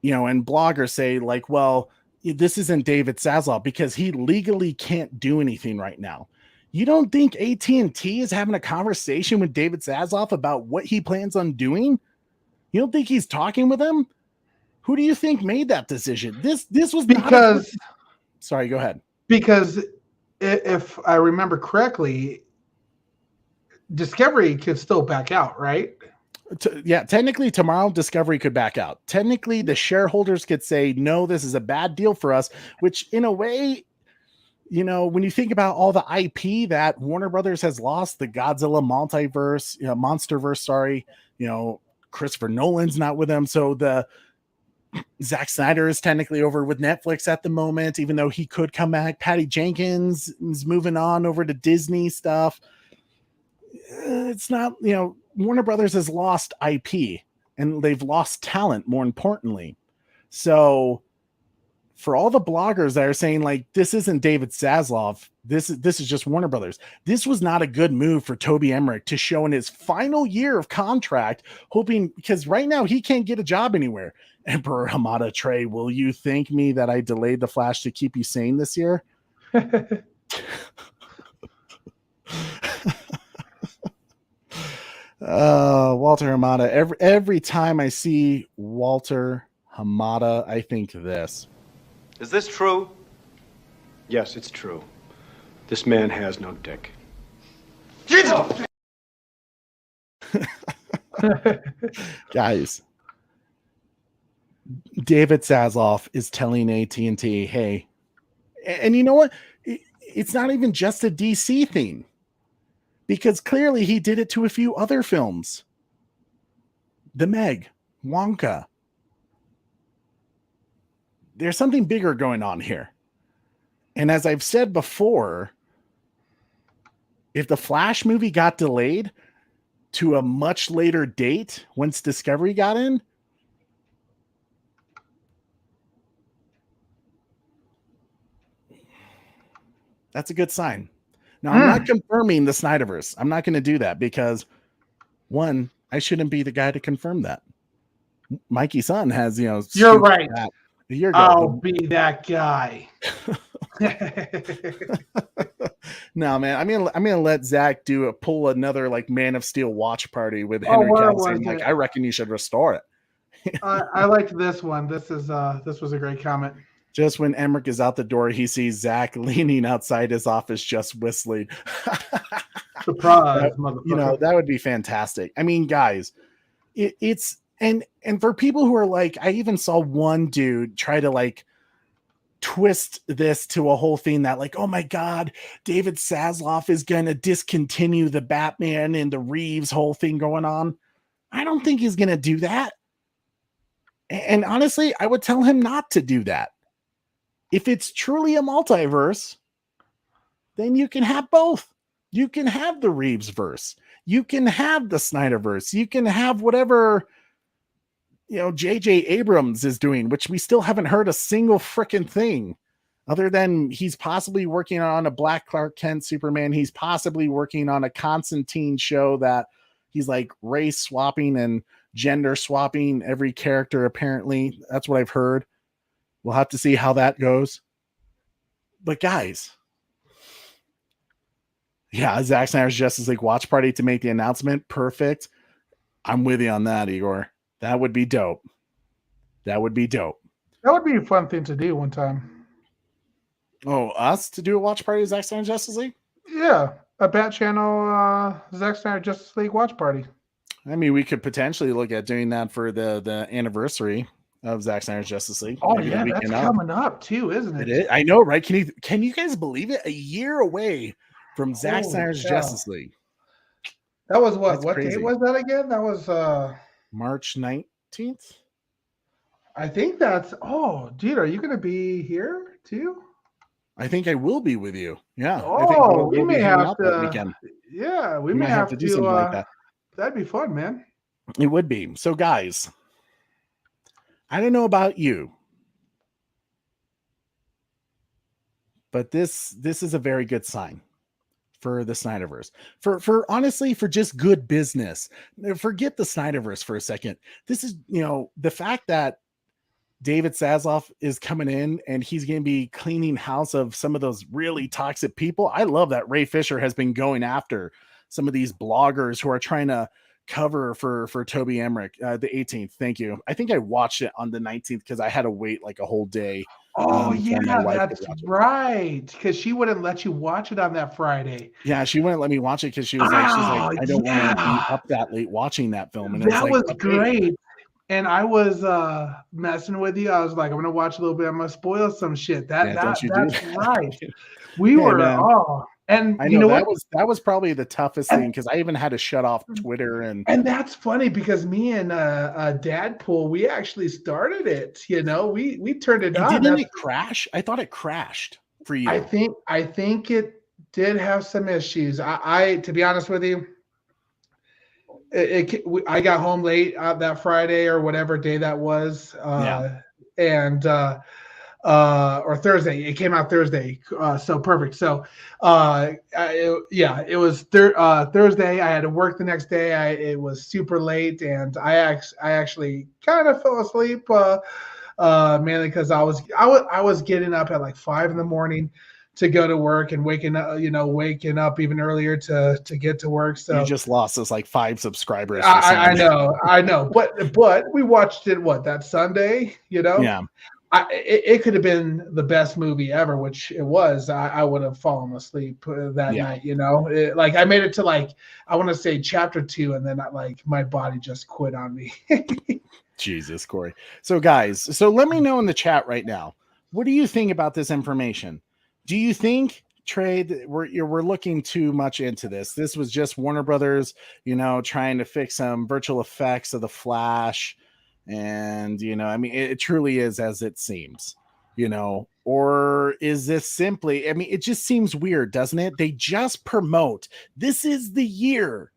and bloggers say well, this isn't David Zaslav because he legally can't do anything right now. You don't think AT&T is having a conversation with David Zaslav about what he plans on doing? You don't think he's talking with him? Who do you think made that decision? This was because. Sorry, go ahead. Because if I remember correctly, Discovery could still back out, right? Yeah, technically tomorrow Discovery could back out. Technically, the shareholders could say, no, this is a bad deal for us, which in a way, when you think about all the IP that Warner Brothers has lost, the Godzilla multiverse, Monsterverse, Christopher Nolan's not with them. So the Zack Snyder is technically over with Netflix at the moment, even though he could come back. Patty Jenkins is moving on over to Disney stuff. It's not, Warner Brothers has lost IP. and they've lost talent, more importantly. So for all the bloggers that are saying like, this isn't David Zaslav, this is just Warner Brothers, this was not a good move for Toby Emmerich to show in his final year of contract, hoping, because right now he can't get a job anywhere. Emperor Hamada Trey, will you thank me that I delayed The Flash to keep you sane this year? Walter Hamada. Every time I see Walter Hamada, I think this. Is this true? Yes, it's true. This man has no dick. Guys, David Zaslav is telling AT&T, hey, and you know what? It's not even just a DC thing, because clearly he did it to a few other films. The Meg, Wonka. There's something bigger going on here. And as I've said before, if the Flash movie got delayed to a much later date once Discovery got in, that's a good sign. Now, I'm not confirming the Snyderverse. I'm not going to do that because, one, I shouldn't be the guy to confirm that. Mikey Sun has, You're right. A year ago. I'll be that guy. No, man. I'm gonna let Zach pull another like Man of Steel watch party with Henry Cavill saying, like, I reckon you should restore it. I liked this one. This was a great comment. Just when Emmerich is out the door, he sees Zach leaning outside his office, just whistling. Surprise, motherfucker. That would be fantastic. I mean, guys, it's and for people who are like, I even saw one dude try to like twist this to a whole thing that like, oh my God, David Zaslav is going to discontinue the Batman and the Reeves whole thing going on. I don't think he's going to do that. And honestly, I would tell him not to do that. If it's truly a multiverse, then you can have both. You can have the Reeves verse. You can have the Snyderverse. You can have whatever, J.J. Abrams is doing, which we still haven't heard a single freaking thing other than he's possibly working on a Black Clark Kent Superman. He's possibly working on a Constantine show that he's like race swapping and gender swapping every character. Apparently, that's what I've heard. We'll have to see how that goes. But guys, yeah, Zack Snyder's Justice League watch party to make the announcement. Perfect. I'm with you on that, Igor. That would be dope. That would be dope. That would be a fun thing to do one time. Oh, us to do a watch party of Zack Snyder Justice League? Yeah, a Bat Channel Zack Snyder Justice League watch party. I mean, we could potentially look at doing that for the anniversary of Zack Snyder's Justice League. Oh, yeah, that's coming up too, isn't it? It is. I know, right? Can you guys believe it? A year away from Zack Snyder's Justice League. That was what? What date was that again? That was March 19th. I think that's. Oh, dude, are you going to be here too? I think I will be with you. Yeah. Oh, I think we may have to. Weekend. Yeah, we may have to do something like that. That'd be fun, man. It would be. So, guys, I don't know about you, but this is a very good sign for the Snyderverse. For honestly, for just good business. Forget the Snyderverse for a second. This is, the fact that David Zaslav is coming in and he's going to be cleaning house of some of those really toxic people. I love that Ray Fisher has been going after some of these bloggers who are trying to cover for Toby Emmerich, the 18th. Thank you. I think I watched it on the 19th because I had to wait like a whole day. Oh, yeah, that's right. Because she wouldn't let you watch it on that Friday. Yeah, she wouldn't let me watch it because she's like, I don't want to be up that late watching that film. And that was great. And I was messing with you. I was like, I'm gonna watch a little bit. I'm gonna spoil some shit. That's right. We were and I know that was probably the toughest thing because I even had to shut off Twitter and that's funny because me and Dadpool, we actually started it. We turned it on. Didn't it crash? I thought it crashed for you. I think it did have some issues. I to be honest with you, I got home late that Friday or whatever day that was, and or Thursday. It came out Thursday, so perfect. So, it was Thursday. I had to work the next day. It was super late, and I actually kind of fell asleep, mainly because I was getting up at like 5 a.m. to go to work and waking up even earlier to get to work. So you just lost us like 5 subscribers. I know, but we watched it that Sunday, Yeah. It could have been the best movie ever, which it was. I would have fallen asleep that night. I made it to I want to say chapter 2, and then my body just quit on me. Jesus, Corey. So guys, let me know in the chat right now. What do you think about this information? Do you think, Trey, we're looking too much into this? This was just Warner Brothers, trying to fix some virtual effects of the Flash. And, it truly is as it seems, or is this simply, it just seems weird, doesn't it? They just promote. This is the year.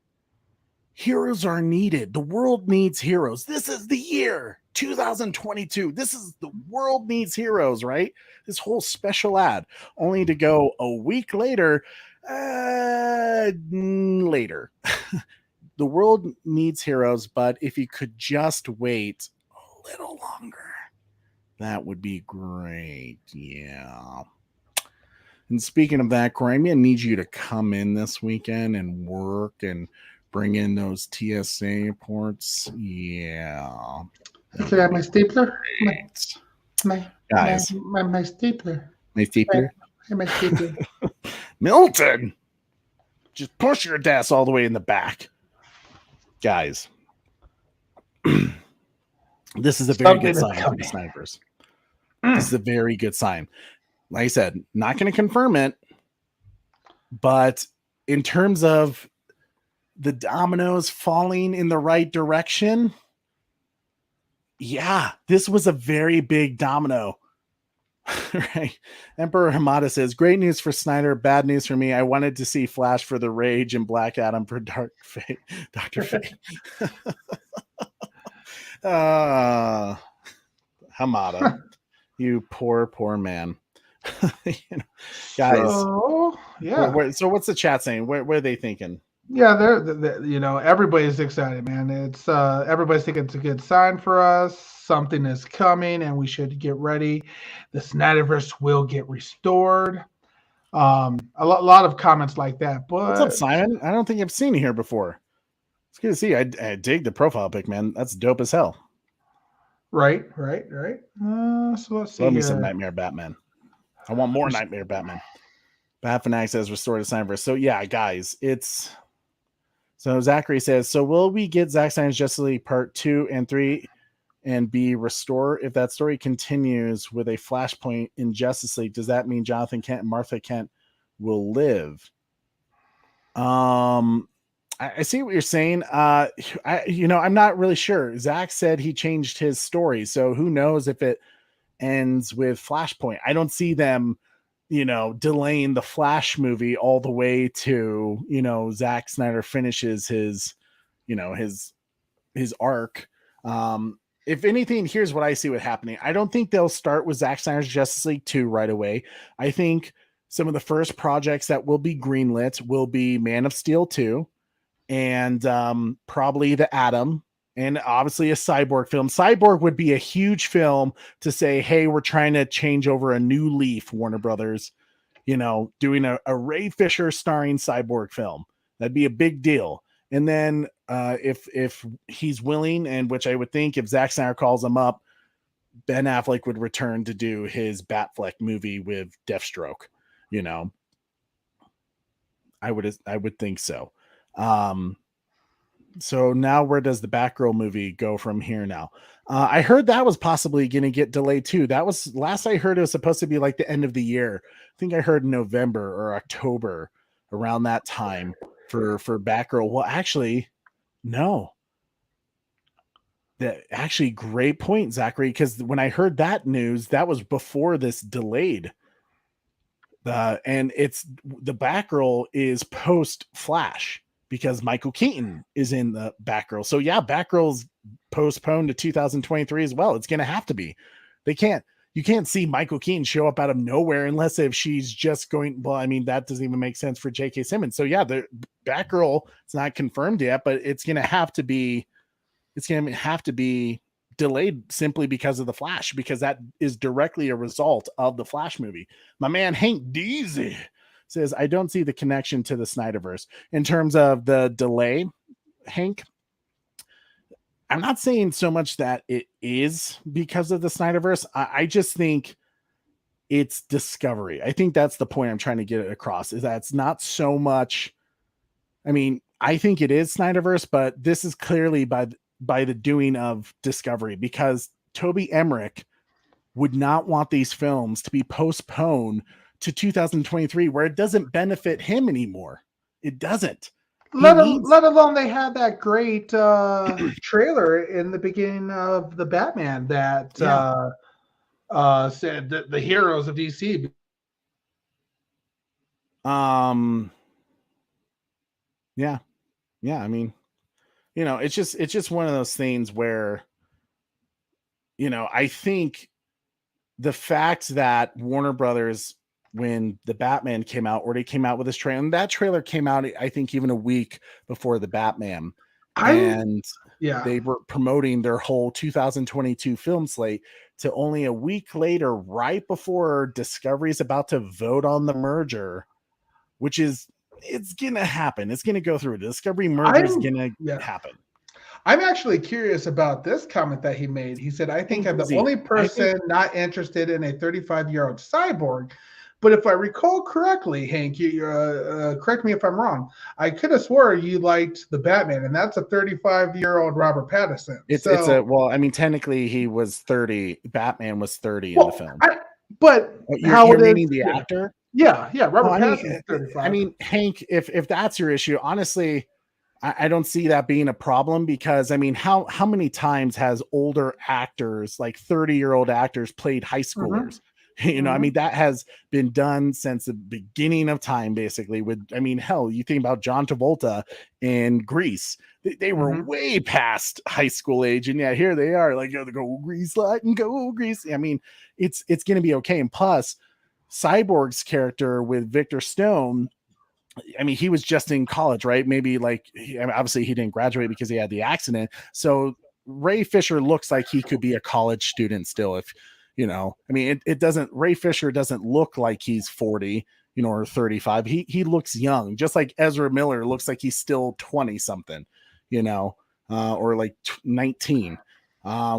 Heroes are needed. The world needs heroes. This is the year 2022. This is the world needs heroes, right? This whole special ad only to go a week later, The world needs heroes, but if you could just wait a little longer, that would be great. Yeah. And speaking of that, Corey, I'm going to need you to come in this weekend and work and bring in those TSA reports. Yeah. Okay, my stapler. Guys. My stapler. My stapler? My stapler. Milton! Just push your desk all the way in the back. Guys, this is a very good sign for the Snyderverse. This is a very good sign. Like I said, not going to confirm it, but in terms of the dominoes falling in the right direction, yeah, this was a very big domino. Right. Emperor Hamada says, great news for Snyder, bad news for me. I wanted to see Flash for the Rage and Black Adam for Dr. Fate. Hamada, you poor man. Guys. So what's the chat saying? What are they thinking? Yeah, they're everybody's excited, man. It's everybody's thinking it's a good sign for us. Something is coming, and we should get ready. The Snyderverse will get restored. A lot of comments like that. But what's up, Simon? I don't think I've seen you here before. It's good to see you. I dig the profile pic, man. That's dope as hell. Right. So let's see. Love me some Nightmare Batman. I want more Nightmare Batman. Bat Fanatic says restored to Snyderverse. So yeah, guys, it's. So Zachary says, so will we get Zack Snyder's Justice League Part 2 and 3 and be restored? If that story continues with a flashpoint in Justice League, does that mean Jonathan Kent and Martha Kent will live? I see what you're saying. I'm not really sure. Zach said he changed his story, so who knows if it ends with Flashpoint. I don't see them delaying the Flash movie all the way to, Zack Snyder finishes his arc. If anything, here's what I see what happening. I don't think they'll start with Zack Snyder's Justice League 2 right away. I think some of the first projects that will be greenlit will be Man of Steel 2 and probably the Atom, and obviously a Cyborg film. Cyborg would be a huge film to say, hey, we're trying to change over a new leaf, Warner Brothers, doing a Ray Fisher starring Cyborg film. That'd be a big deal. And then if he's willing, and which I would think if Zack Snyder calls him up, Ben Affleck would return to do his Batfleck movie with Deathstroke. I would think so. So now where does the Batgirl movie go from here now? I heard that was possibly going to get delayed too. That was last I heard it was supposed to be like the end of the year. I think I heard November or October around that time for Batgirl. Well, actually, no. That actually great point, Zachary, because when I heard that news, that was before this delayed. And it's the Batgirl is post Flash. because Michael Keaton is in the Batgirl. So yeah, Batgirl's postponed to 2023 as well. It's going to have to be. You can't see Michael Keaton show up out of nowhere unless if she's just going, well, I mean, that doesn't even make sense for J.K. Simmons. So yeah, the Batgirl, it's not confirmed yet, but it's going to have to be delayed simply because of the Flash, because that is directly a result of the Flash movie. My man, Hank Deasy, says, I don't see the connection to the Snyderverse in terms of the delay, Hank. I'm not saying so much that it is because of the Snyderverse. I just think it's discovery. I think that's the point I'm trying to get across, is that it's not so much. I mean, I think it is Snyderverse, but this is clearly by the doing of discovery, because Toby Emmerich would not want these films to be postponed to 2023, where it doesn't benefit him anymore. It doesn't. Let alone they had that great trailer in the beginning of the Batman that said that the heroes of DC. Yeah. I mean, it's just one of those things where, I think the fact that Warner Brothers, when the Batman came out, or they came out with this trailer, and that trailer came out, I think, even a week before the Batman, they were promoting their whole 2022 film slate, to only a week later, right before Discovery is about to vote on the merger, which is, it's gonna happen. It's gonna go through. The Discovery merger is gonna happen. I'm actually curious about this comment that he made. He said, I think I'm the only person not interested in a 35-year-old cyborg. But if I recall correctly, Hank, you correct me if I'm wrong. I could have swore you liked the Batman, and that's a 35-year-old Robert Pattinson. Well, I mean, technically he was 30. Batman was 30 in the film. You're meaning the actor? Yeah. Robert Pattinson is 35. I mean, Hank, if that's your issue, honestly, I don't see that being a problem, because I mean, how many times has older actors, like 30-year-old actors, played high schoolers? I mean, that has been done since the beginning of time, basically. Hell, you think about John Travolta in Grease. They were way past high school age, and yeah, here they are, like, go Grease, light and go Grease. I mean, it's going to be okay. And plus, Cyborg's character with Victor Stone, I mean, he was just in college, right? Maybe obviously he didn't graduate because he had the accident. So Ray Fisher looks like he could be a college student still, if Ray Fisher doesn't look like he's 40, or 35. He looks young, just like Ezra Miller looks like he's still 20 something, or like 19,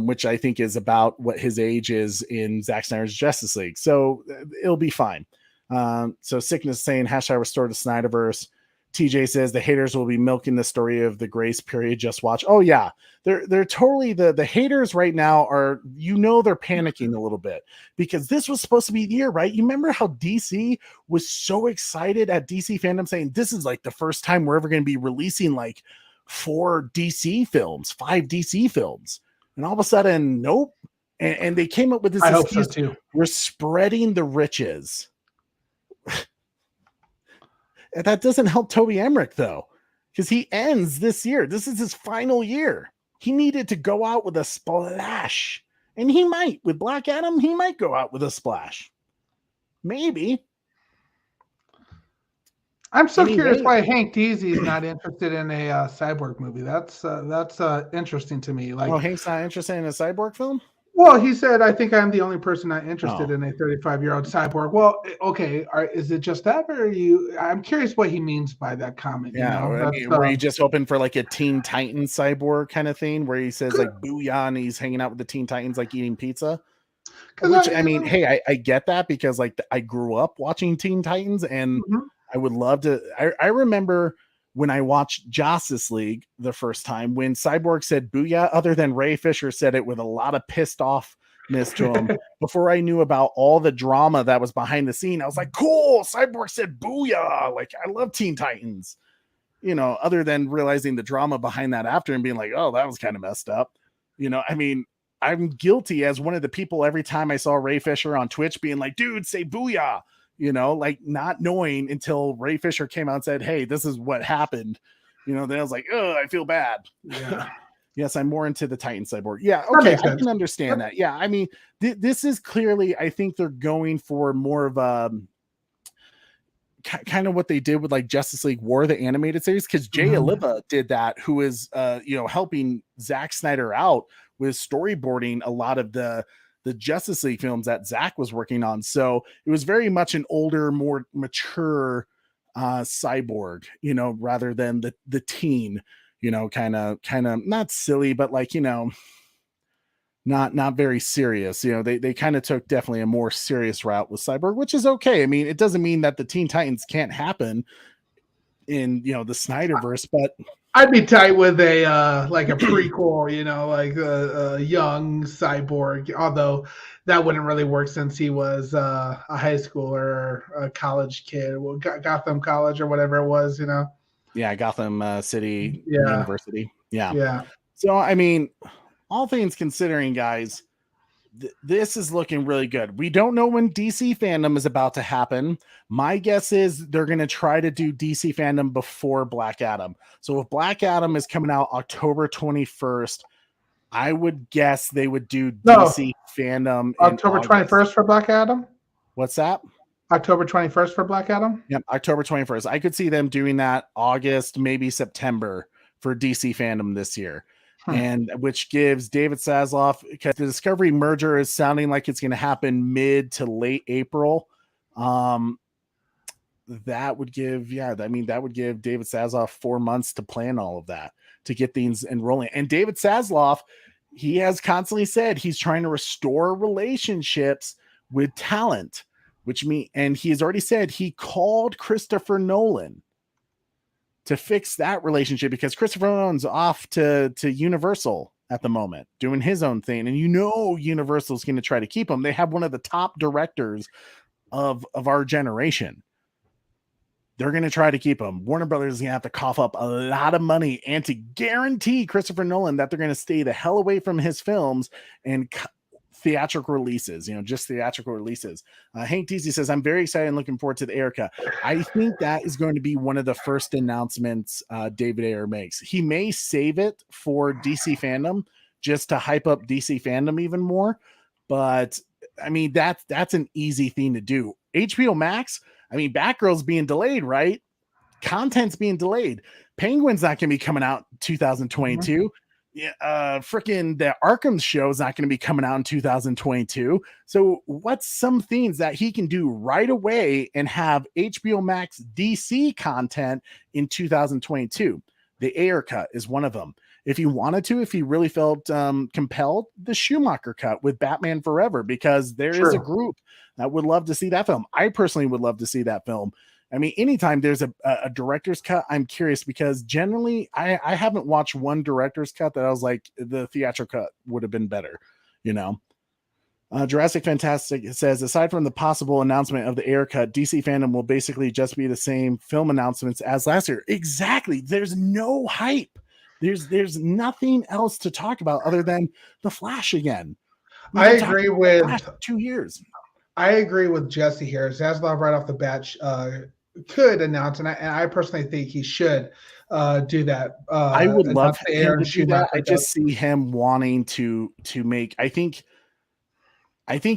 which I think is about what his age is in Zack Snyder's Justice League. So it'll be fine. So Sickness saying #restore to Snyderverse. TJ says the haters will be milking the story of the grace period. Just watch. Oh yeah, they're totally the haters right now are, they're panicking a little bit, because this was supposed to be the year, right? You remember how DC was so excited at DC fandom, saying this is like the first time we're ever going to be releasing like 5 DC films, and all of a sudden, nope. And they came up with this. I hope so too. We're spreading the riches. And that doesn't help Toby Emmerich, though, because he ends this year. This is his final year. He needed to go out with a splash. And he might. With Black Adam, he might go out with a splash. Maybe. I'm so curious why Hank Deasy is not interested in a Cyborg movie. That's interesting to me. Hank's not interested in a Cyborg film? Well, he said, I think I'm the only person not interested in a 35-year-old cyborg. Well, okay. Is it just that, or I'm curious what he means by that comment. Yeah. Were you just hoping for like a Teen Titans cyborg kind of thing, where he says like booyah and he's hanging out with the Teen Titans, like eating pizza? Which, I get that, because like I grew up watching Teen Titans, and I would love to. I remember when I watched Justice League the first time, when Cyborg said booyah, other than Ray Fisher said it with a lot of pissed offness to him, before I knew about all the drama that was behind the scene, I was like, cool, Cyborg said booyah. Like, I love Teen Titans, other than realizing the drama behind that after and being like, oh, that was kind of messed up. I'm guilty as one of the people every time I saw Ray Fisher on Twitch being like, dude, say booyah. Like not knowing until Ray Fisher came out and said, hey, this is what happened, You know, then I was like, oh, I feel bad. Yeah. Yes, I'm more into the Titan Cyborg. Yeah, okay, I can understand that. Yeah, I mean, this is clearly, I think they're going for more of a kind of what they did with like Justice League War, the animated series, because Jay Oliva did that, who is helping Zack Snyder out with storyboarding a lot of the Justice League films that Zack was working on. So it was very much an older, more mature Cyborg, rather than the teen, kind of not silly, but like, not very serious. They kind of took definitely a more serious route with Cyborg, which is okay. I mean, it doesn't mean that the Teen Titans can't happen in, the Snyderverse, but I'd be tight with a like a prequel, like a young Cyborg, although that wouldn't really work since he was a high schooler or a college kid, Gotham College or whatever it was, Yeah, Gotham City University. Yeah. So, I mean, all things considering, guys, this is looking really good. We don't know when DC fandom is about to happen. My guess is they're going to try to do DC fandom before Black Adam. So if Black Adam is coming out October 21st, I would guess they would do DC fandom October 21st for Black Adam. What's that? October 21st for Black Adam? Yep, October 21st. I could see them doing that August, maybe September for DC fandom this year. And which gives David Zaslav, because the Discovery merger is sounding like it's going to happen mid to late April. That would give David Zaslav 4 months to plan all of that, to get things enrolling. And David Zaslav, he has constantly said he's trying to restore relationships with talent, and he has already said he called Christopher Nolan to fix that relationship, because Christopher Nolan's off to Universal at the moment doing his own thing. And Universal's going to try to keep him. They have one of the top directors of our generation. They're going to try to keep him. Warner Brothers is going to have to cough up a lot of money and to guarantee Christopher Nolan that they're going to stay the hell away from his films and theatrical releases, just theatrical releases. Hank Deasy says, I'm very excited and looking forward to the Ayer cut. I think that is going to be one of the first announcements David Ayer makes. He may save it for DC fandom just to hype up DC fandom even more. But I mean, that's an easy thing to do. HBO Max, I mean, Batgirl's being delayed, right? Content's being delayed. Penguin's not going to be coming out 2022. Freaking the Arkham show is not going to be coming out in 2022. So what's some things that he can do right away and have HBO Max DC content in 2022? The Ayer cut is one of them. If he wanted to, if he really felt compelled, the Schumacher cut with Batman Forever, because there is a group that would love to see that film. I personally would love to see that film. I mean, anytime there's a director's cut, I'm curious, because generally I haven't watched one director's cut that I was like, the theatrical cut would have been better, Jurassic Fantastic says, aside from the possible announcement of the Ayer cut, DC fandom will basically just be the same film announcements as last year. Exactly. There's no hype. There's nothing else to talk about other than the Flash again. I agree with Flash 2 years. I agree with Jesse here. Zaslav right off the bat could announce, and I personally think he should do that. I would love him to do that. I just see him wanting to make. I think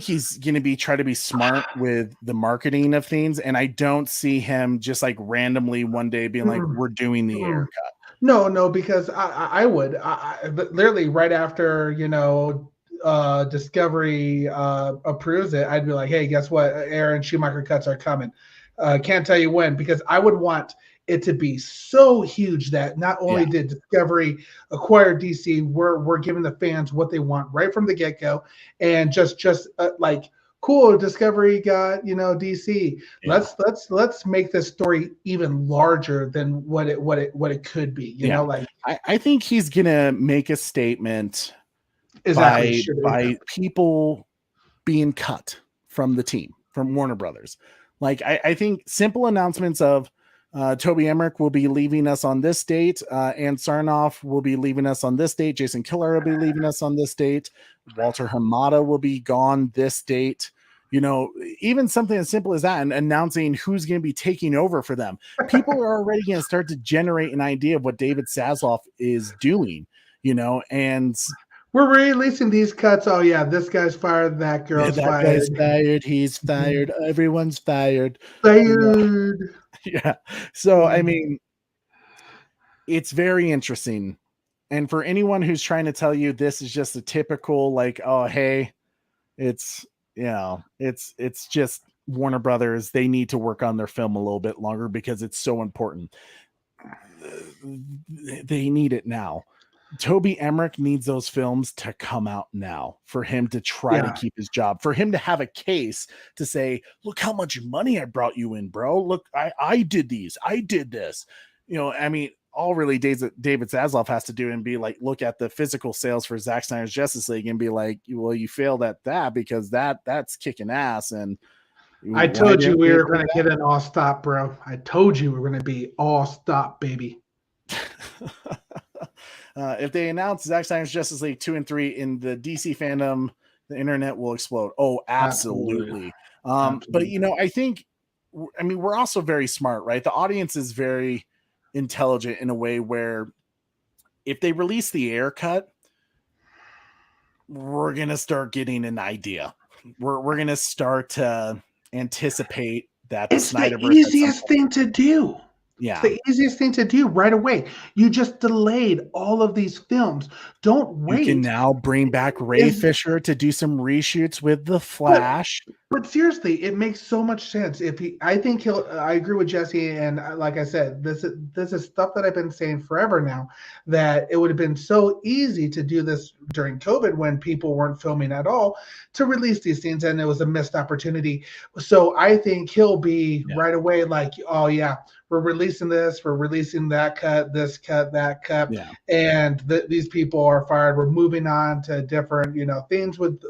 he's going to try to be smart with the marketing of things, and I don't see him just like randomly one day being like, "We're doing the Ayer cut." No, because I would. But literally right after Discovery approves it, I'd be like, hey, guess what? Ayer and Schumacher cuts are coming. Can't tell you when, because I would want it to be so huge that not only did Discovery acquire DC, we're giving the fans what they want right from the get-go, and just like, cool, Discovery got DC. Let's make this story even larger than what it could be. You know, like I think he's gonna make a statement by people being cut from the team, from Warner Brothers. Like, I think simple announcements of Toby Emmerich will be leaving us on this date, and Sarnoff will be leaving us on this date, Jason Killer will be leaving us on this date, Walter Hamada will be gone this date. You know, even something as simple as that, and announcing who's going to be taking over for them. People are already going to start to generate an idea of what David Zaslav is doing, you know, and we're releasing these cuts. Oh yeah, this guy's fired, that girl's that fired. Guy's fired, he's fired, everyone's fired. Fired. You know? Yeah. So I mean, it's very interesting. And for anyone who's trying to tell you this is just a typical, like, oh hey, it's, you know, it's just Warner Brothers, they need to work on their film a little bit longer because it's so important. They need it now. Toby Emmerich needs those films to come out now for him to try to keep his job, for him to have a case to say, look how much money I brought you in, bro. Look, I did these, I did this. You know, I mean, all really David Zaslav has to do and be like, look at the physical sales for Zack Snyder's Justice League and be like, well, you failed at that because that's kicking ass. And I told you we were going to get an all stop, bro. I told you we were going to be all stop, baby. If they announce Zack Snyder's Justice League 2 and 3 in the DC fandom, the internet will explode. Oh, absolutely. But you know, I mean, we're also very smart, right? The audience is very intelligent in a way where if they release the air cut, we're going to start getting an idea. We're going to start to anticipate that it's the easiest thing to do. Yeah. It's the easiest thing to do right away. You just delayed all of these films. Don't wait. You can now bring back Ray Fisher to do some reshoots with The Flash. But seriously, it makes so much sense. I agree with Jesse, and like I said, this is stuff that I've been saying forever now, that it would have been so easy to do this during COVID when people weren't filming at all, to release these things, and it was a missed opportunity. So I think he'll be right away like, oh yeah, we're releasing this, we're releasing that cut, this cut, that cut, and these people are fired. We're moving on to different, you know, things with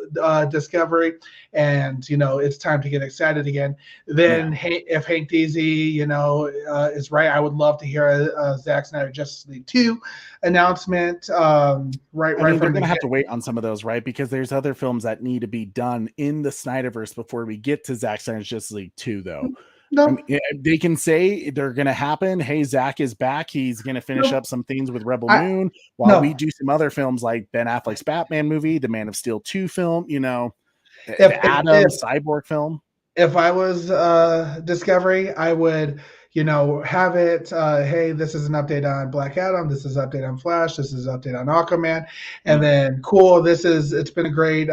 Discovery, and you know, it's time to get excited again. Then if Hank Deasy, you know, is right, I would love to hear a Zack Snyder Justice League 2 announcement. Right, we're gonna have to wait on some of those, right? Because there's other films that need to be done in the Snyderverse before we get to Zack Snyder's Justice League 2, though. No. I mean, they can say they're going to happen. Hey, Zach is back. He's going to finish up some things with Rebel Moon while we do some other films like Ben Affleck's Batman movie, the Man of Steel 2 film, you know, Cyborg film. If I was Discovery, I would, you know, have it. Hey, this is an update on Black Adam. This is an update on Flash. This is an update on Aquaman. And then, cool. It's been a great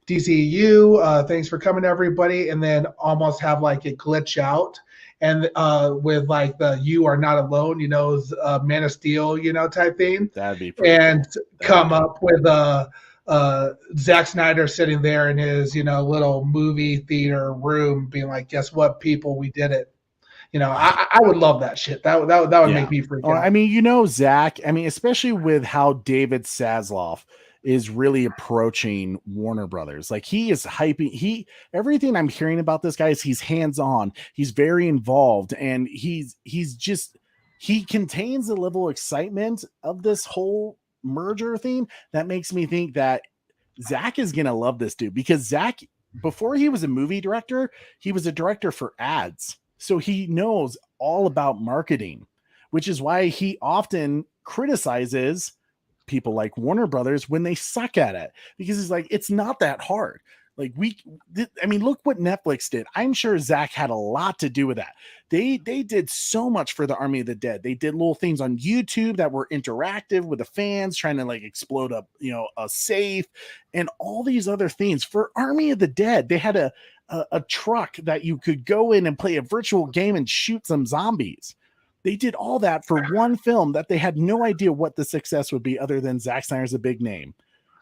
DCU. Thanks for coming, everybody. And then almost have like it glitch out. And with like the "You Are Not Alone," you know, Man of Steel, you know, type thing. That'd be pretty cool. Up with Zack Snyder sitting there in his, you know, little movie theater room being like, guess what, people, we did it. You know, I would love that shit. That would make me freak out. I mean, you know, Zach, I mean, especially with how David Zaslav is really approaching Warner Brothers. Like, he is hyping, everything I'm hearing about this guy is he's hands-on, he's very involved, and he contains the level of excitement of this whole merger thing that makes me think that Zach is gonna love this dude, because Zach, before he was a movie director, he was a director for ads, so he knows all about marketing, which is why he often criticizes people like Warner Brothers when they suck at it, because he's like, it's not that hard. Like, I mean, look what Netflix did. I'm sure Zach had a lot to do with that. They did so much for the Army of the Dead. They did little things on YouTube that were interactive with the fans, trying to like explode up, you know, a safe and all these other things for Army of the Dead. They had a truck that you could go in and play a virtual game and shoot some zombies. They did all that for one film that they had no idea what the success would be, other than Zack Snyder's a big name.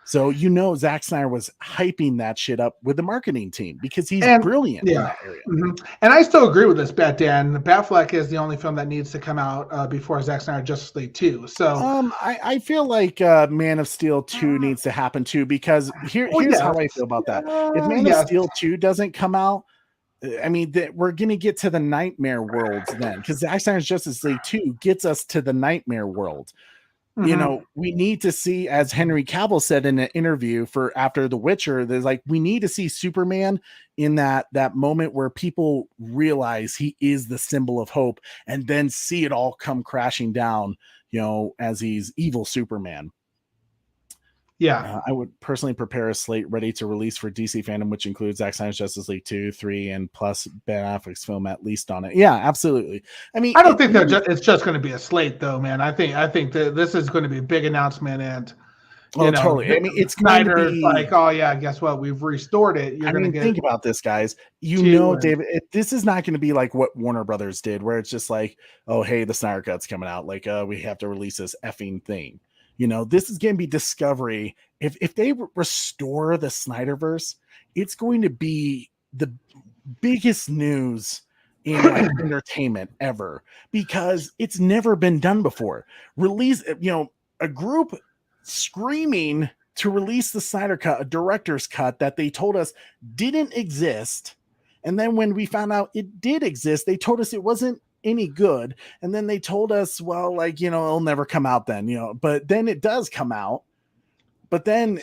So, you know, Zack Snyder was hyping that shit up with the marketing team because he's brilliant in that area. Mm-hmm. And I still agree with this, Dan. Batfleck is the only film that needs to come out before Zack Snyder Justice League 2. So, I feel like Man of Steel 2 needs to happen too, because here's how I feel about that. If Man of Steel 2 doesn't come out, I mean, we're going to get to the nightmare worlds then, because Zack Snyder's Justice League 2 gets us to the nightmare world. You know, we need to see, as Henry Cavill said in an interview for after The Witcher, there's like, we need to see Superman in that moment where people realize he is the symbol of hope, and then see it all come crashing down, you know, as he's evil Superman. Yeah. I would personally prepare a slate ready to release for DC fandom, which includes Zack Snyder's Justice League 2, 3, and plus Ben Affleck's film at least on it. Yeah, absolutely. I mean, I don't think it's just going to be a slate, though, man. I think that this is going to be a big announcement, and totally. I mean, it's Snyder's going to be like, oh yeah, guess what? We've restored it. I mean, think about this, guys. David, this is not going to be like what Warner Brothers did, where it's just like, oh, hey, the Snyder Cut's coming out. Like, we have to release this effing thing. You know, this is going to be Discovery. If they restore the Snyderverse, it's going to be the biggest news in like entertainment ever, because it's never been done before. Release, you know, a group screaming to release the Snyder Cut, a director's cut that they told us didn't exist. And then when we found out it did exist, they told us it wasn't any good. And then they told us, well, like, you know, it'll never come out then, you know, but then it does come out. But then,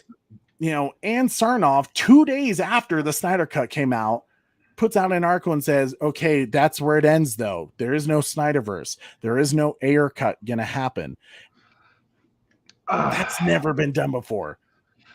you know, Ann Sarnoff, 2 days after the Snyder Cut came out, puts out an article and says, okay, that's where it ends though. There is no Snyderverse. There is no Ayer cut gonna happen. That's never been done before.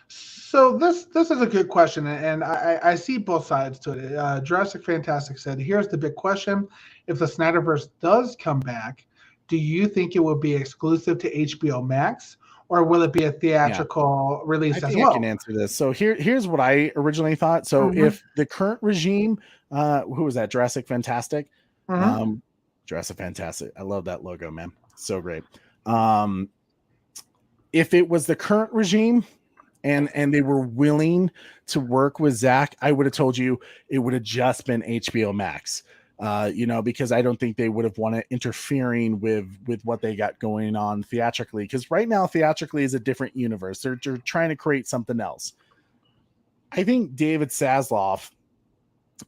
So this is a good question, and I see both sides to it. Jurassic Fantastic said, here's the big question. If the Snyderverse does come back, do you think it will be exclusive to HBO Max, or will it be a theatrical release as well? I can answer this. So here's what I originally thought. So if the current regime, who was that? Jurassic Fantastic? Jurassic Fantastic. I love that logo, man. So great. If it was the current regime and they were willing to work with Zach, I would have told you it would have just been HBO Max. You know, because I don't think they would have wanted interfering with what they got going on theatrically. Because right now, theatrically is a different universe. They're trying to create something else. I think David Zaslav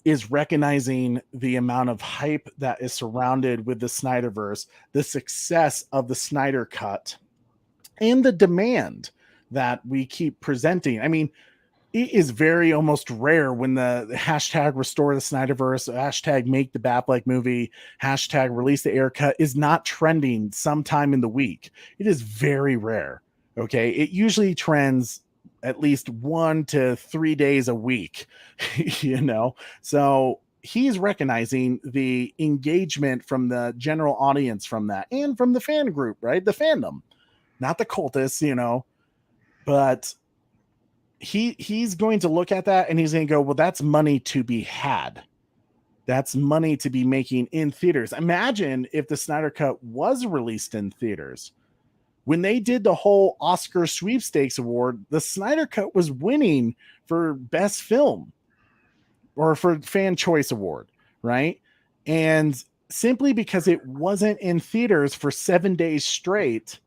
is recognizing the amount of hype that is surrounded with the Snyderverse, the success of the Snyder Cut, and the demand that we keep presenting. I mean, it is very almost rare when the hashtag restore the Snyderverse, hashtag make the Batfleck movie, hashtag release the Ayer cut is not trending sometime in the week. It is very rare. Okay. It usually trends at least 1 to 3 days a week, you know? So he's recognizing the engagement from the general audience from that and from the fan group, right? The fandom, not the cultists, you know, but he's going to look at that and he's going to go, well, that's money to be had. That's money to be making in theaters. Imagine if the Snyder Cut was released in theaters. When they did the whole Oscar sweepstakes award, the Snyder Cut was winning for best film or for fan choice award, right? And simply because it wasn't in theaters for 7 days straight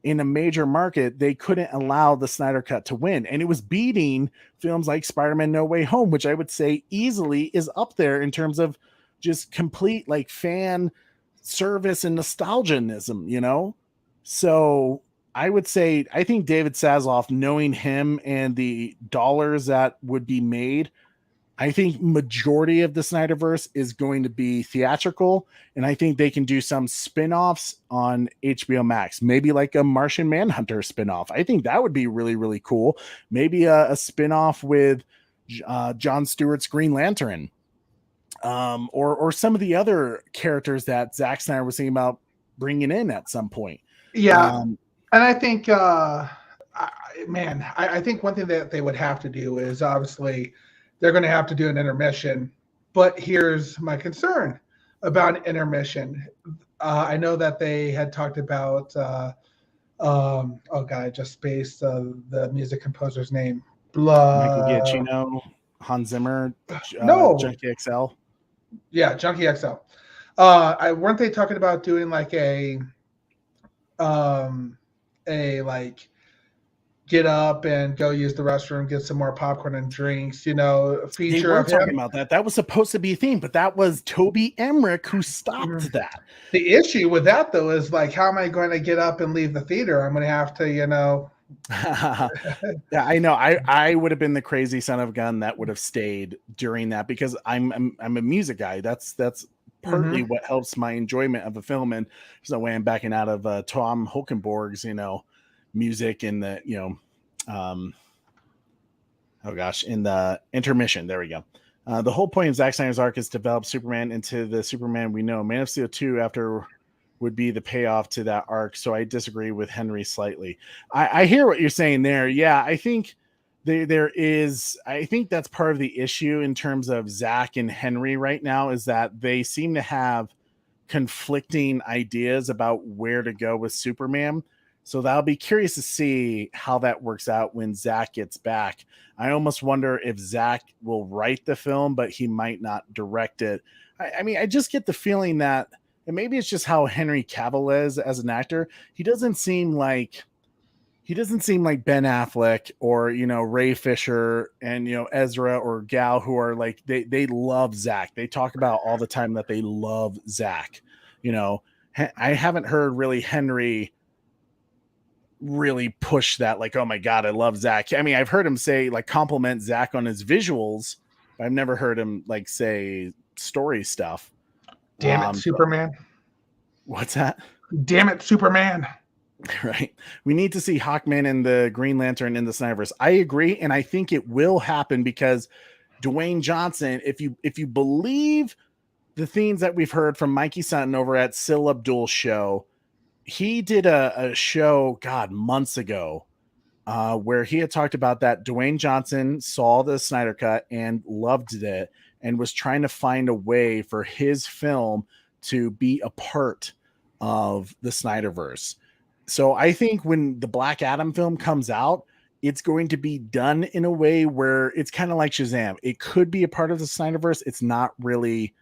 in a major market, they couldn't allow the Snyder Cut to win. And it was beating films like Spider-Man No Way Home, which I would say easily is up there in terms of just complete like fan service and nostalgianism, you know? So I would say, I think David Zaslav, knowing him and the dollars that would be made, I think majority of the Snyderverse is going to be theatrical, and I think they can do some spin-offs on HBO Max, maybe like a Martian Manhunter spin-off. I think that would be really, really cool. Maybe a spin-off with Jon Stewart's Green Lantern, or some of the other characters that Zack Snyder was thinking about bringing in at some point. Yeah, and I think, I think one thing that they would have to do is obviously they're going to have to do an intermission. But here's my concern about an intermission. I know that they had talked about, I just spaced the music composer's name. Michael Giacchino, Hans Zimmer, Junkie XL. Yeah, Junkie XL. Weren't they talking about doing like get up and go use the restroom, get some more popcorn and drinks, you know, They feature were of talking him. about that. That was supposed to be a theme, but that was Toby Emmerich who stopped that. The issue with that, though, is like, how am I going to get up and leave the theater? I'm going to have to, you know. Yeah, I know. I would have been the crazy son of a gun that would have stayed during that because I'm a music guy. That's partly what helps my enjoyment of a film, and there's no way I'm backing out of Tom Holkenborg's, you know, music in the, you know, oh gosh, in the intermission. There we go. The whole point of Zack Snyder's arc is to develop Superman into the Superman we know. Man of Steel 2 after would be the payoff to that arc. So I disagree with Henry slightly. I hear what you're saying there. Yeah, I think there is, I think that's part of the issue in terms of Zack and Henry right now, is that they seem to have conflicting ideas about where to go with Superman. So I'll be curious to see how that works out when Zack gets back. I almost wonder if Zack will write the film, but he might not direct it. I mean, I just get the feeling that, and maybe it's just how Henry Cavill is as an actor, he doesn't seem like Ben Affleck or, you know, Ray Fisher and, you know, Ezra or Gal, who are like, they love Zack. They talk about all the time that they love Zack. You know, I haven't heard really Henry really push that, like, oh my God, I love Zack. I mean, I've heard him say, like, compliment Zack on his visuals, but I've never heard him like say story stuff. Damn it, Superman. What's that? Damn it, Superman. Right. We need to see Hawkman and the Green Lantern in the Snyderverse. I agree, and I think it will happen because Dwayne Johnson, if you believe the themes that we've heard from Mikey Sutton over at Sil Abdul's show, he did a show, God, months ago, where he had talked about that Dwayne Johnson saw the Snyder Cut and loved it and was trying to find a way for his film to be a part of the Snyderverse. So I think when the Black Adam film comes out, it's going to be done in a way where it's kind of like Shazam. It could be a part of the Snyderverse. It's not really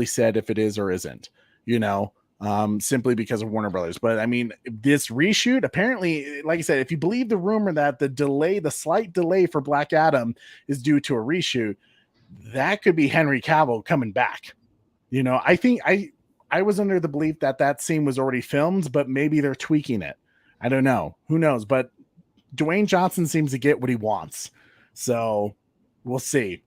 said if it is or isn't, you know, simply because of Warner Brothers. But I mean, this reshoot, apparently, like I said, if you believe the rumor that the slight delay for Black Adam is due to a reshoot, that could be Henry Cavill coming back. You know, I think I was under the belief that scene was already filmed, but maybe they're tweaking it. I don't know. Who knows? But Dwayne Johnson seems to get what he wants. So we'll see.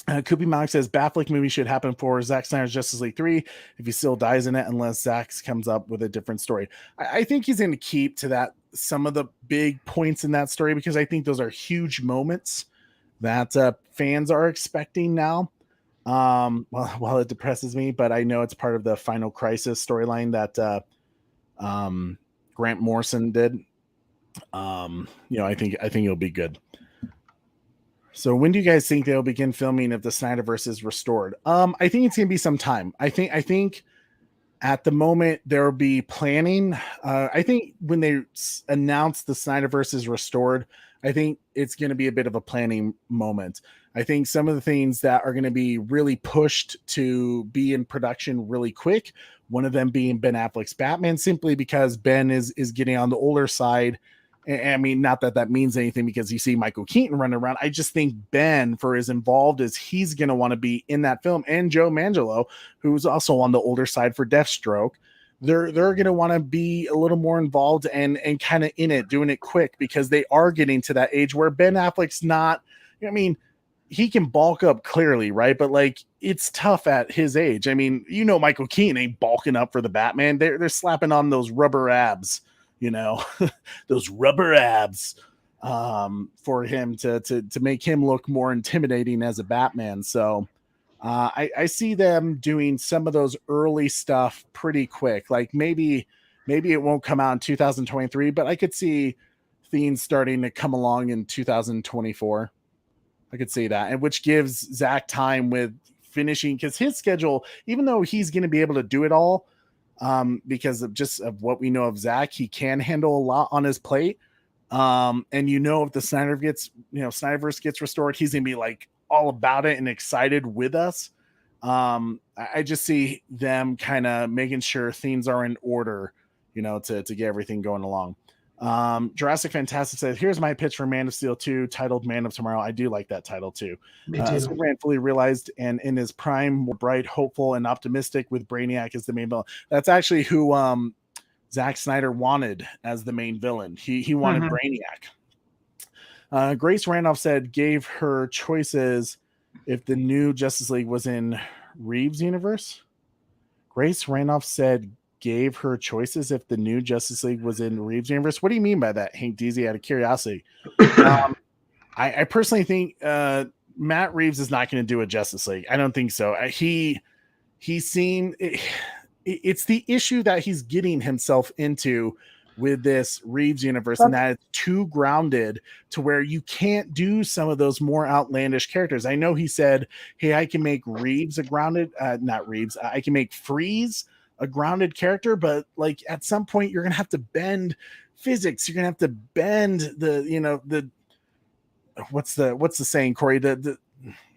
Koopy Malik says Batfleck movie should happen for Zack Snyder's Justice League 3 if he still dies in it, unless Zack comes up with a different story. I think he's going to keep to that, some of the big points in that story, because I think those are huge moments that fans are expecting now. While it depresses me, but I know it's part of the Final Crisis storyline that Grant Morrison did. You know, I think it'll be good. So when do you guys think they'll begin filming if the Snyderverse is restored? I think it's gonna be some time. I think at the moment there will be planning. I think when they announce the Snyderverse is restored, I think it's going to be a bit of a planning moment. I think some of the things that are going to be really pushed to be in production really quick, one of them being Ben Affleck's Batman, simply because Ben is getting on the older side. I mean, not that means anything because you see Michael Keaton running around. I just think Ben, for as involved as he's going to want to be in that film, and Joe Manganiello, who's also on the older side for Deathstroke, they're going to want to be a little more involved and kind of in it, doing it quick, because they are getting to that age where Ben Affleck's not, I mean, he can bulk up clearly, right? But like, it's tough at his age. I mean, you know, Michael Keaton ain't bulking up for the Batman. They're slapping on those rubber abs, you know, those rubber abs for him to make him look more intimidating as a Batman. So I see them doing some of those early stuff pretty quick. Like maybe it won't come out in 2023, but I could see things starting to come along in 2024. I could see that, and which gives Zack time with finishing, because his schedule, even though he's going to be able to do it all, because of just of what we know of Zack, he can handle a lot on his plate. And you know, if the Snyderverse gets restored, he's going to be like all about it and excited with us. I just see them kind of making sure things are in order, you know, to get everything going along. Jurassic Fantastic says, here's my pitch for Man of Steel 2 titled Man of Tomorrow. I do like that title too. Superman fully realized and in his prime, more bright, hopeful, and optimistic with Brainiac as the main villain. That's actually who Zack Snyder wanted as the main villain. He wanted Brainiac. Grace Randolph said, gave her choices if the new Justice League was in Reeves' universe. Grace Randolph said, gave her choices if the new Justice League was in Reeves' universe. What do you mean by that, Hank Deasy, out of curiosity? I personally think Matt Reeves is not going to do a Justice League. I don't think so. He seemed it's the issue that he's getting himself into with this Reeves universe, and that it's too grounded to where you can't do some of those more outlandish characters. I know he said, hey, I can make Reeves a grounded, not Reeves, I can make Freeze a grounded character, but like at some point you're going to have to bend physics. You're going to have to bend the what's the saying, Corey, the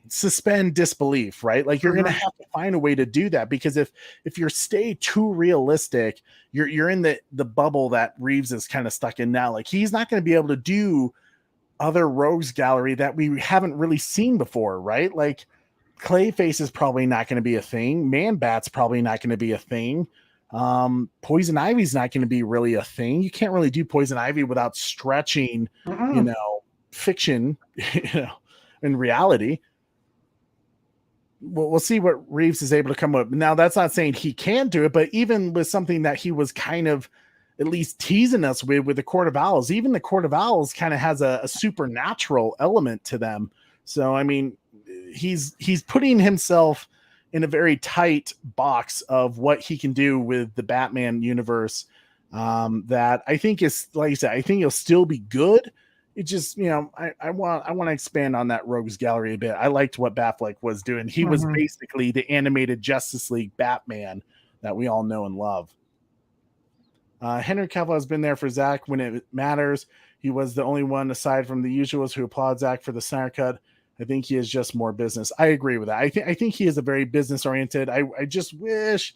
suspend disbelief, right? Like you're going to have to find a way to do that, because if you stay too realistic, you're in the bubble that Reeves is kind of stuck in now. Like he's not going to be able to do other rogues gallery that we haven't really seen before, right? Like Clayface is probably not going to be a thing. Man-Bat's probably not going to be a thing. Poison Ivy's not going to be really a thing. You can't really do Poison Ivy without stretching, fiction, in reality. We'll see what Reeves is able to come up. Now, that's not saying he can do it, but even with something that he was kind of at least teasing us with the Court of Owls, even the Court of Owls kind of has a supernatural element to them. So, I mean, he's putting himself in a very tight box of what he can do with the Batman universe. That I think is, like you said, I think he'll still be good. It just, I want to expand on that rogues gallery a bit. I liked what Batfleck was doing. He was basically the animated Justice League Batman that we all know and love. Henry Cavill has been there for Zach when it matters. He was the only one aside from the usuals who applaud Zach for the Snyder Cut. I think he is just more business. I agree with that. I think he is a very business oriented. I just wish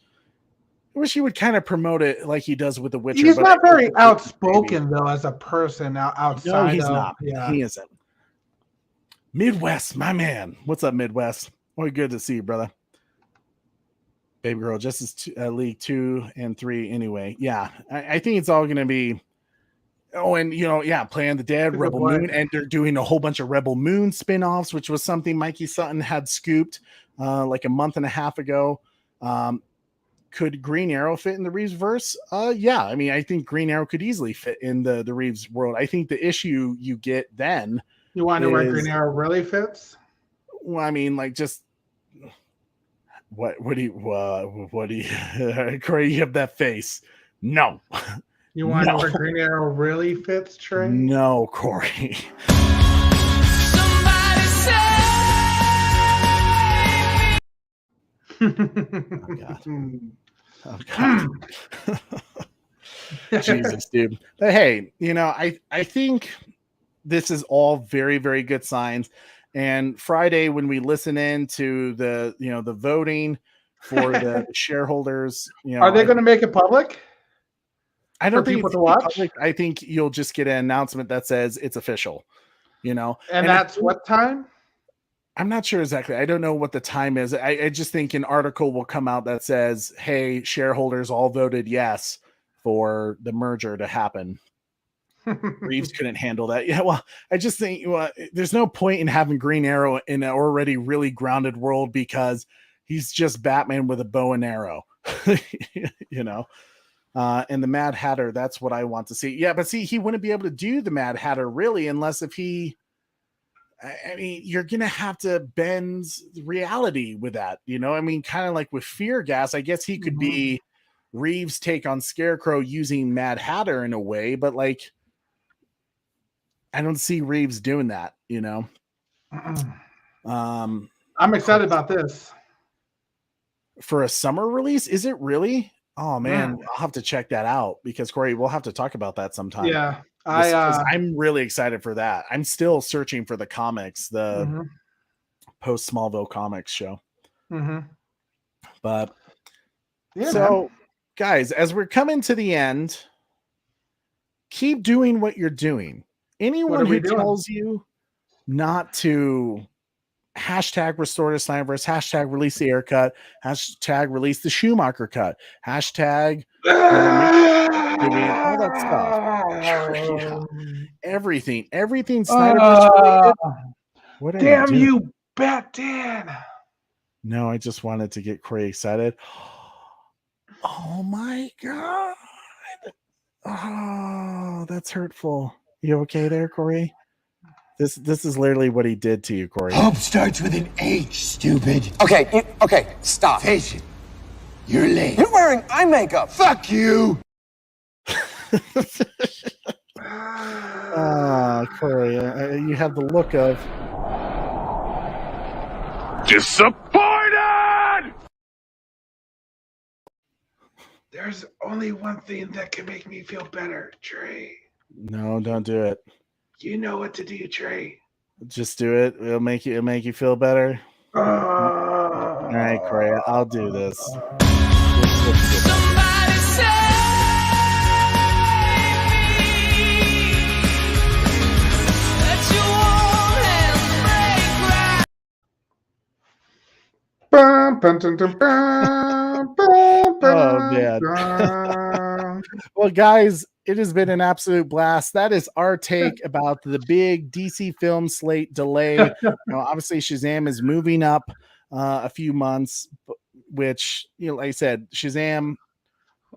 he would kind of promote it like he does with The Witcher. He's not very outspoken though as a person outside. No, he's not. Yeah. He isn't. Midwest, my man. What's up, Midwest? Well, good to see you, brother. Baby girl, Justice League 2 and 3 anyway. Yeah, I think it's all going to be. Oh, and Play on the Dead, Rebel Moon, and they're doing a whole bunch of Rebel Moon spinoffs, which was something Mikey Sutton had scooped like a month and a half ago. Could Green Arrow fit in the Reeves verse? Yeah. I mean, I think Green Arrow could easily fit in the Reeves world. I think the issue you get then. You want to know where Green Arrow really fits? Well, I mean, like just what do you Corey, you have that face. No. You want to know where Green Arrow really fits, Trey? No, Corey. Oh God. Jesus, dude. But hey, I think this is all very, very good signs. And Friday, when we listen in to the voting for the shareholders, are they going to make it public? I don't think it's to watch. Public. I think you'll just get an announcement that says it's official. And that's what time? I'm not sure exactly. I don't know what the time is. I just think an article will come out that says, hey, shareholders all voted yes for the merger to happen. Reeves couldn't handle that. Yeah, well, I just think there's no point in having Green Arrow in an already really grounded world because he's just Batman with a bow and arrow, and the Mad Hatter, that's what I want to see. Yeah, but see, he wouldn't be able to do the Mad Hatter really unless if he... I mean, you're going to have to bend reality with that, I mean, kind of like with Fear Gas, I guess he could be Reeves' take on Scarecrow using Mad Hatter in a way, but like, I don't see Reeves doing that, I'm excited about this. For a summer release, is it really? Oh man, I'll have to check that out because Corey, we'll have to talk about that sometime. Yeah. I'm really excited for that. I'm still searching for the comics, the post Smallville comics show. But guys, as we're coming to the end, keep doing what you're doing. Anyone who tells you not to hashtag restore to Snyderverse, hashtag release the air cut, hashtag release the Schumacher cut, hashtag all that stuff. Everything Snyderverse related. What damn you, Batman. No, I just wanted to get Corey excited. Oh my god. Oh, that's hurtful. You okay there, Corey? This is literally what he did to you, Corey. Hope starts with an H, stupid. Okay, stop. Face it. You're late. You're wearing eye makeup. Fuck you. Corey, you have the look of disappointed. There's only one thing that can make me feel better, Trey. No, don't do it. You know what to do, Trey. Just do it. It'll make you feel better. All right, Corey, I'll do this. Somebody save me. Let your warm hands break right. Oh man. Well, guys, it has been an absolute blast. That is our take about the big DC film slate delay. Obviously, Shazam is moving up a few months, which, like I said, Shazam,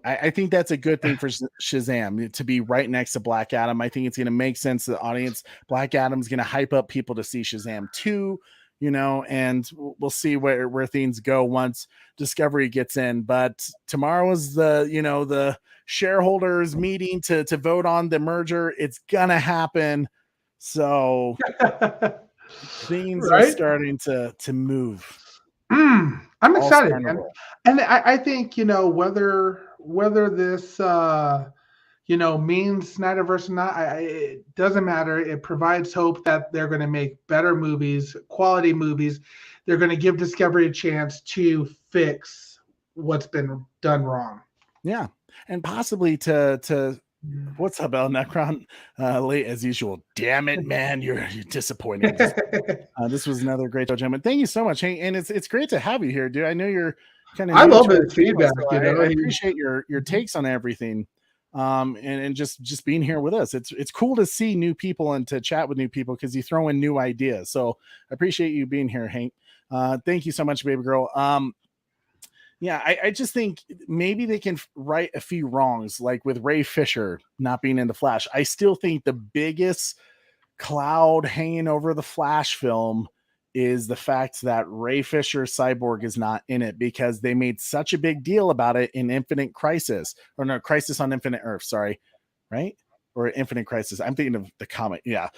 I think that's a good thing for Shazam to be right next to Black Adam. I think it's going to make sense to the audience. Black Adam's going to hype up people to see Shazam 2. And we'll see where things go once Discovery gets in. But tomorrow is the shareholders meeting to vote on the merger. It's gonna happen. So things are starting to move. I'm excited, and I think whether this means Snyderverse or not, it doesn't matter. It provides hope that they're going to make better movies, quality movies. They're going to give Discovery a chance to fix what's been done wrong. Yeah, and possibly to what's up, El Necron? Late as usual. Damn it, man, you're disappointing. This was another great show, gentlemen. Thank you so much, Hank. And it's great to have you here, dude. I know you're kind of. I love the feedback. So I appreciate your takes on everything. And just being here with us. It's cool to see new people and to chat with new people because you throw in new ideas. So I appreciate you being here, Hank. Thank you so much, baby girl. I just think maybe they can right a few wrongs, like with Ray Fisher not being in the Flash. I still think the biggest cloud hanging over the Flash film is the fact that Ray Fisher Cyborg is not in it because they made such a big deal about it in Infinite Crisis, or no, Crisis on Infinite Earth, sorry, right? Or Infinite Crisis. I'm thinking of the comic. Yeah.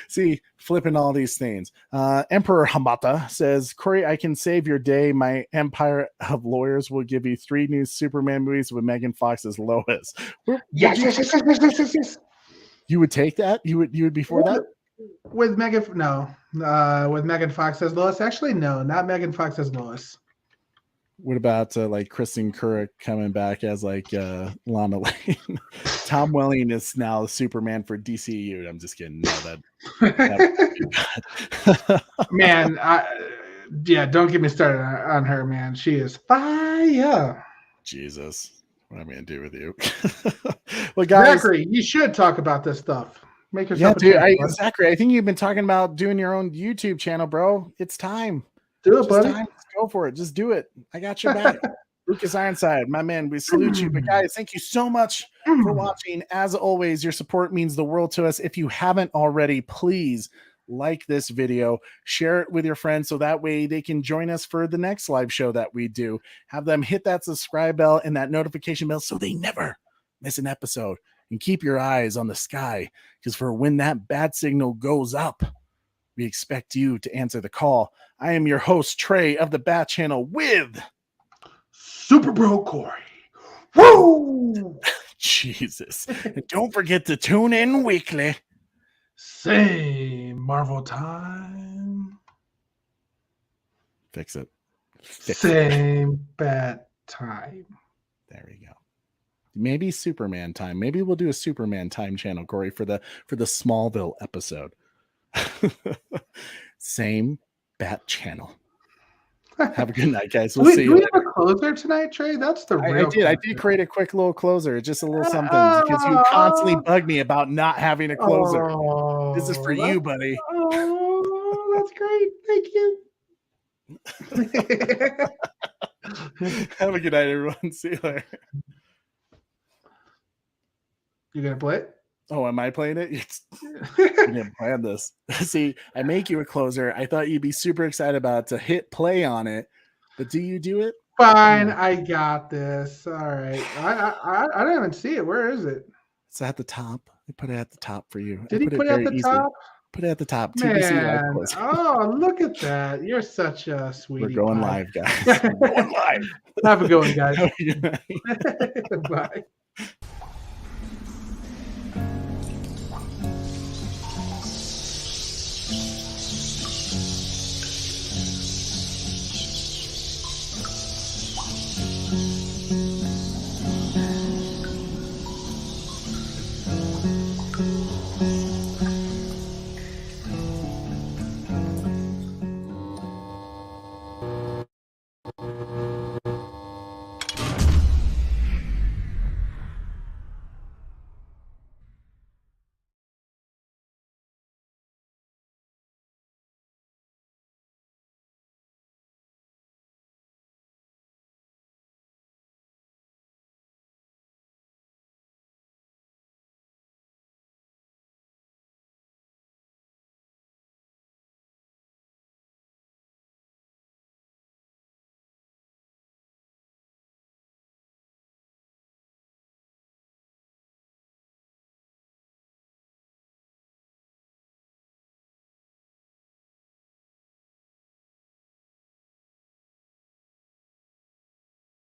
See, flipping all these things. Emperor Hamata says, Corey, I can save your day. My empire of lawyers will give you 3 new Superman movies with Megan Fox as Lois. Yes. You would take that? You would be for that? With Megan Fox as Lois. Actually, no, not Megan Fox as Lois. What about like Kristen Kurek coming back as like Lana Lane? Tom Welling is now Superman for DCU. I'm just kidding. No, that man, don't get me started on her, man. She is fire. Jesus, what am I gonna do with you? Well, guys, Zachary, you should talk about this stuff. Make yourself Zachary, I think you've been talking about doing your own YouTube channel, bro. It's time. Do it, buddy. Just go for it. Just do it. I got your back. Lucas Ironside, my man, we salute you. But guys, thank you so much for watching. As always, your support means the world to us. If you haven't already, please like this video, share it with your friends so that way they can join us for the next live show that we do. Have them hit that subscribe bell and that notification bell so they never miss an episode. And keep your eyes on the sky, because for when that bat signal goes up, we expect you to answer the call. I am your host, Trey of the Bat Channel with Super Bro Corey. Woo! Jesus. And don't forget to tune in weekly. Same Marvel time. Fix it. Same bat time. There we go. Maybe Superman time. Maybe we'll do a Superman time channel, Corey, for the Smallville episode. Same bat channel. Have a good night, guys. We'll see you. Do we have a closer tonight, Trey? That's the real. I did create a quick little closer, just a little something, because you constantly bug me about not having a closer. This is for you, buddy. Oh, that's great. Thank you. Have a good night, everyone. See you later. You gonna play it? Oh, am I playing it? You didn't plan this. See, I make you a closer. I thought you'd be super excited about it, to hit play on it, but do you do it? Fine, I got this. All right. I don't even see it. Where is it? It's at the top. I put it at the top for you. Did he put it at the top? Put it at the top. Man. Oh, look at that. You're such a sweetie. We're going live, guys. We're going live. Have a good one, guys. Bye.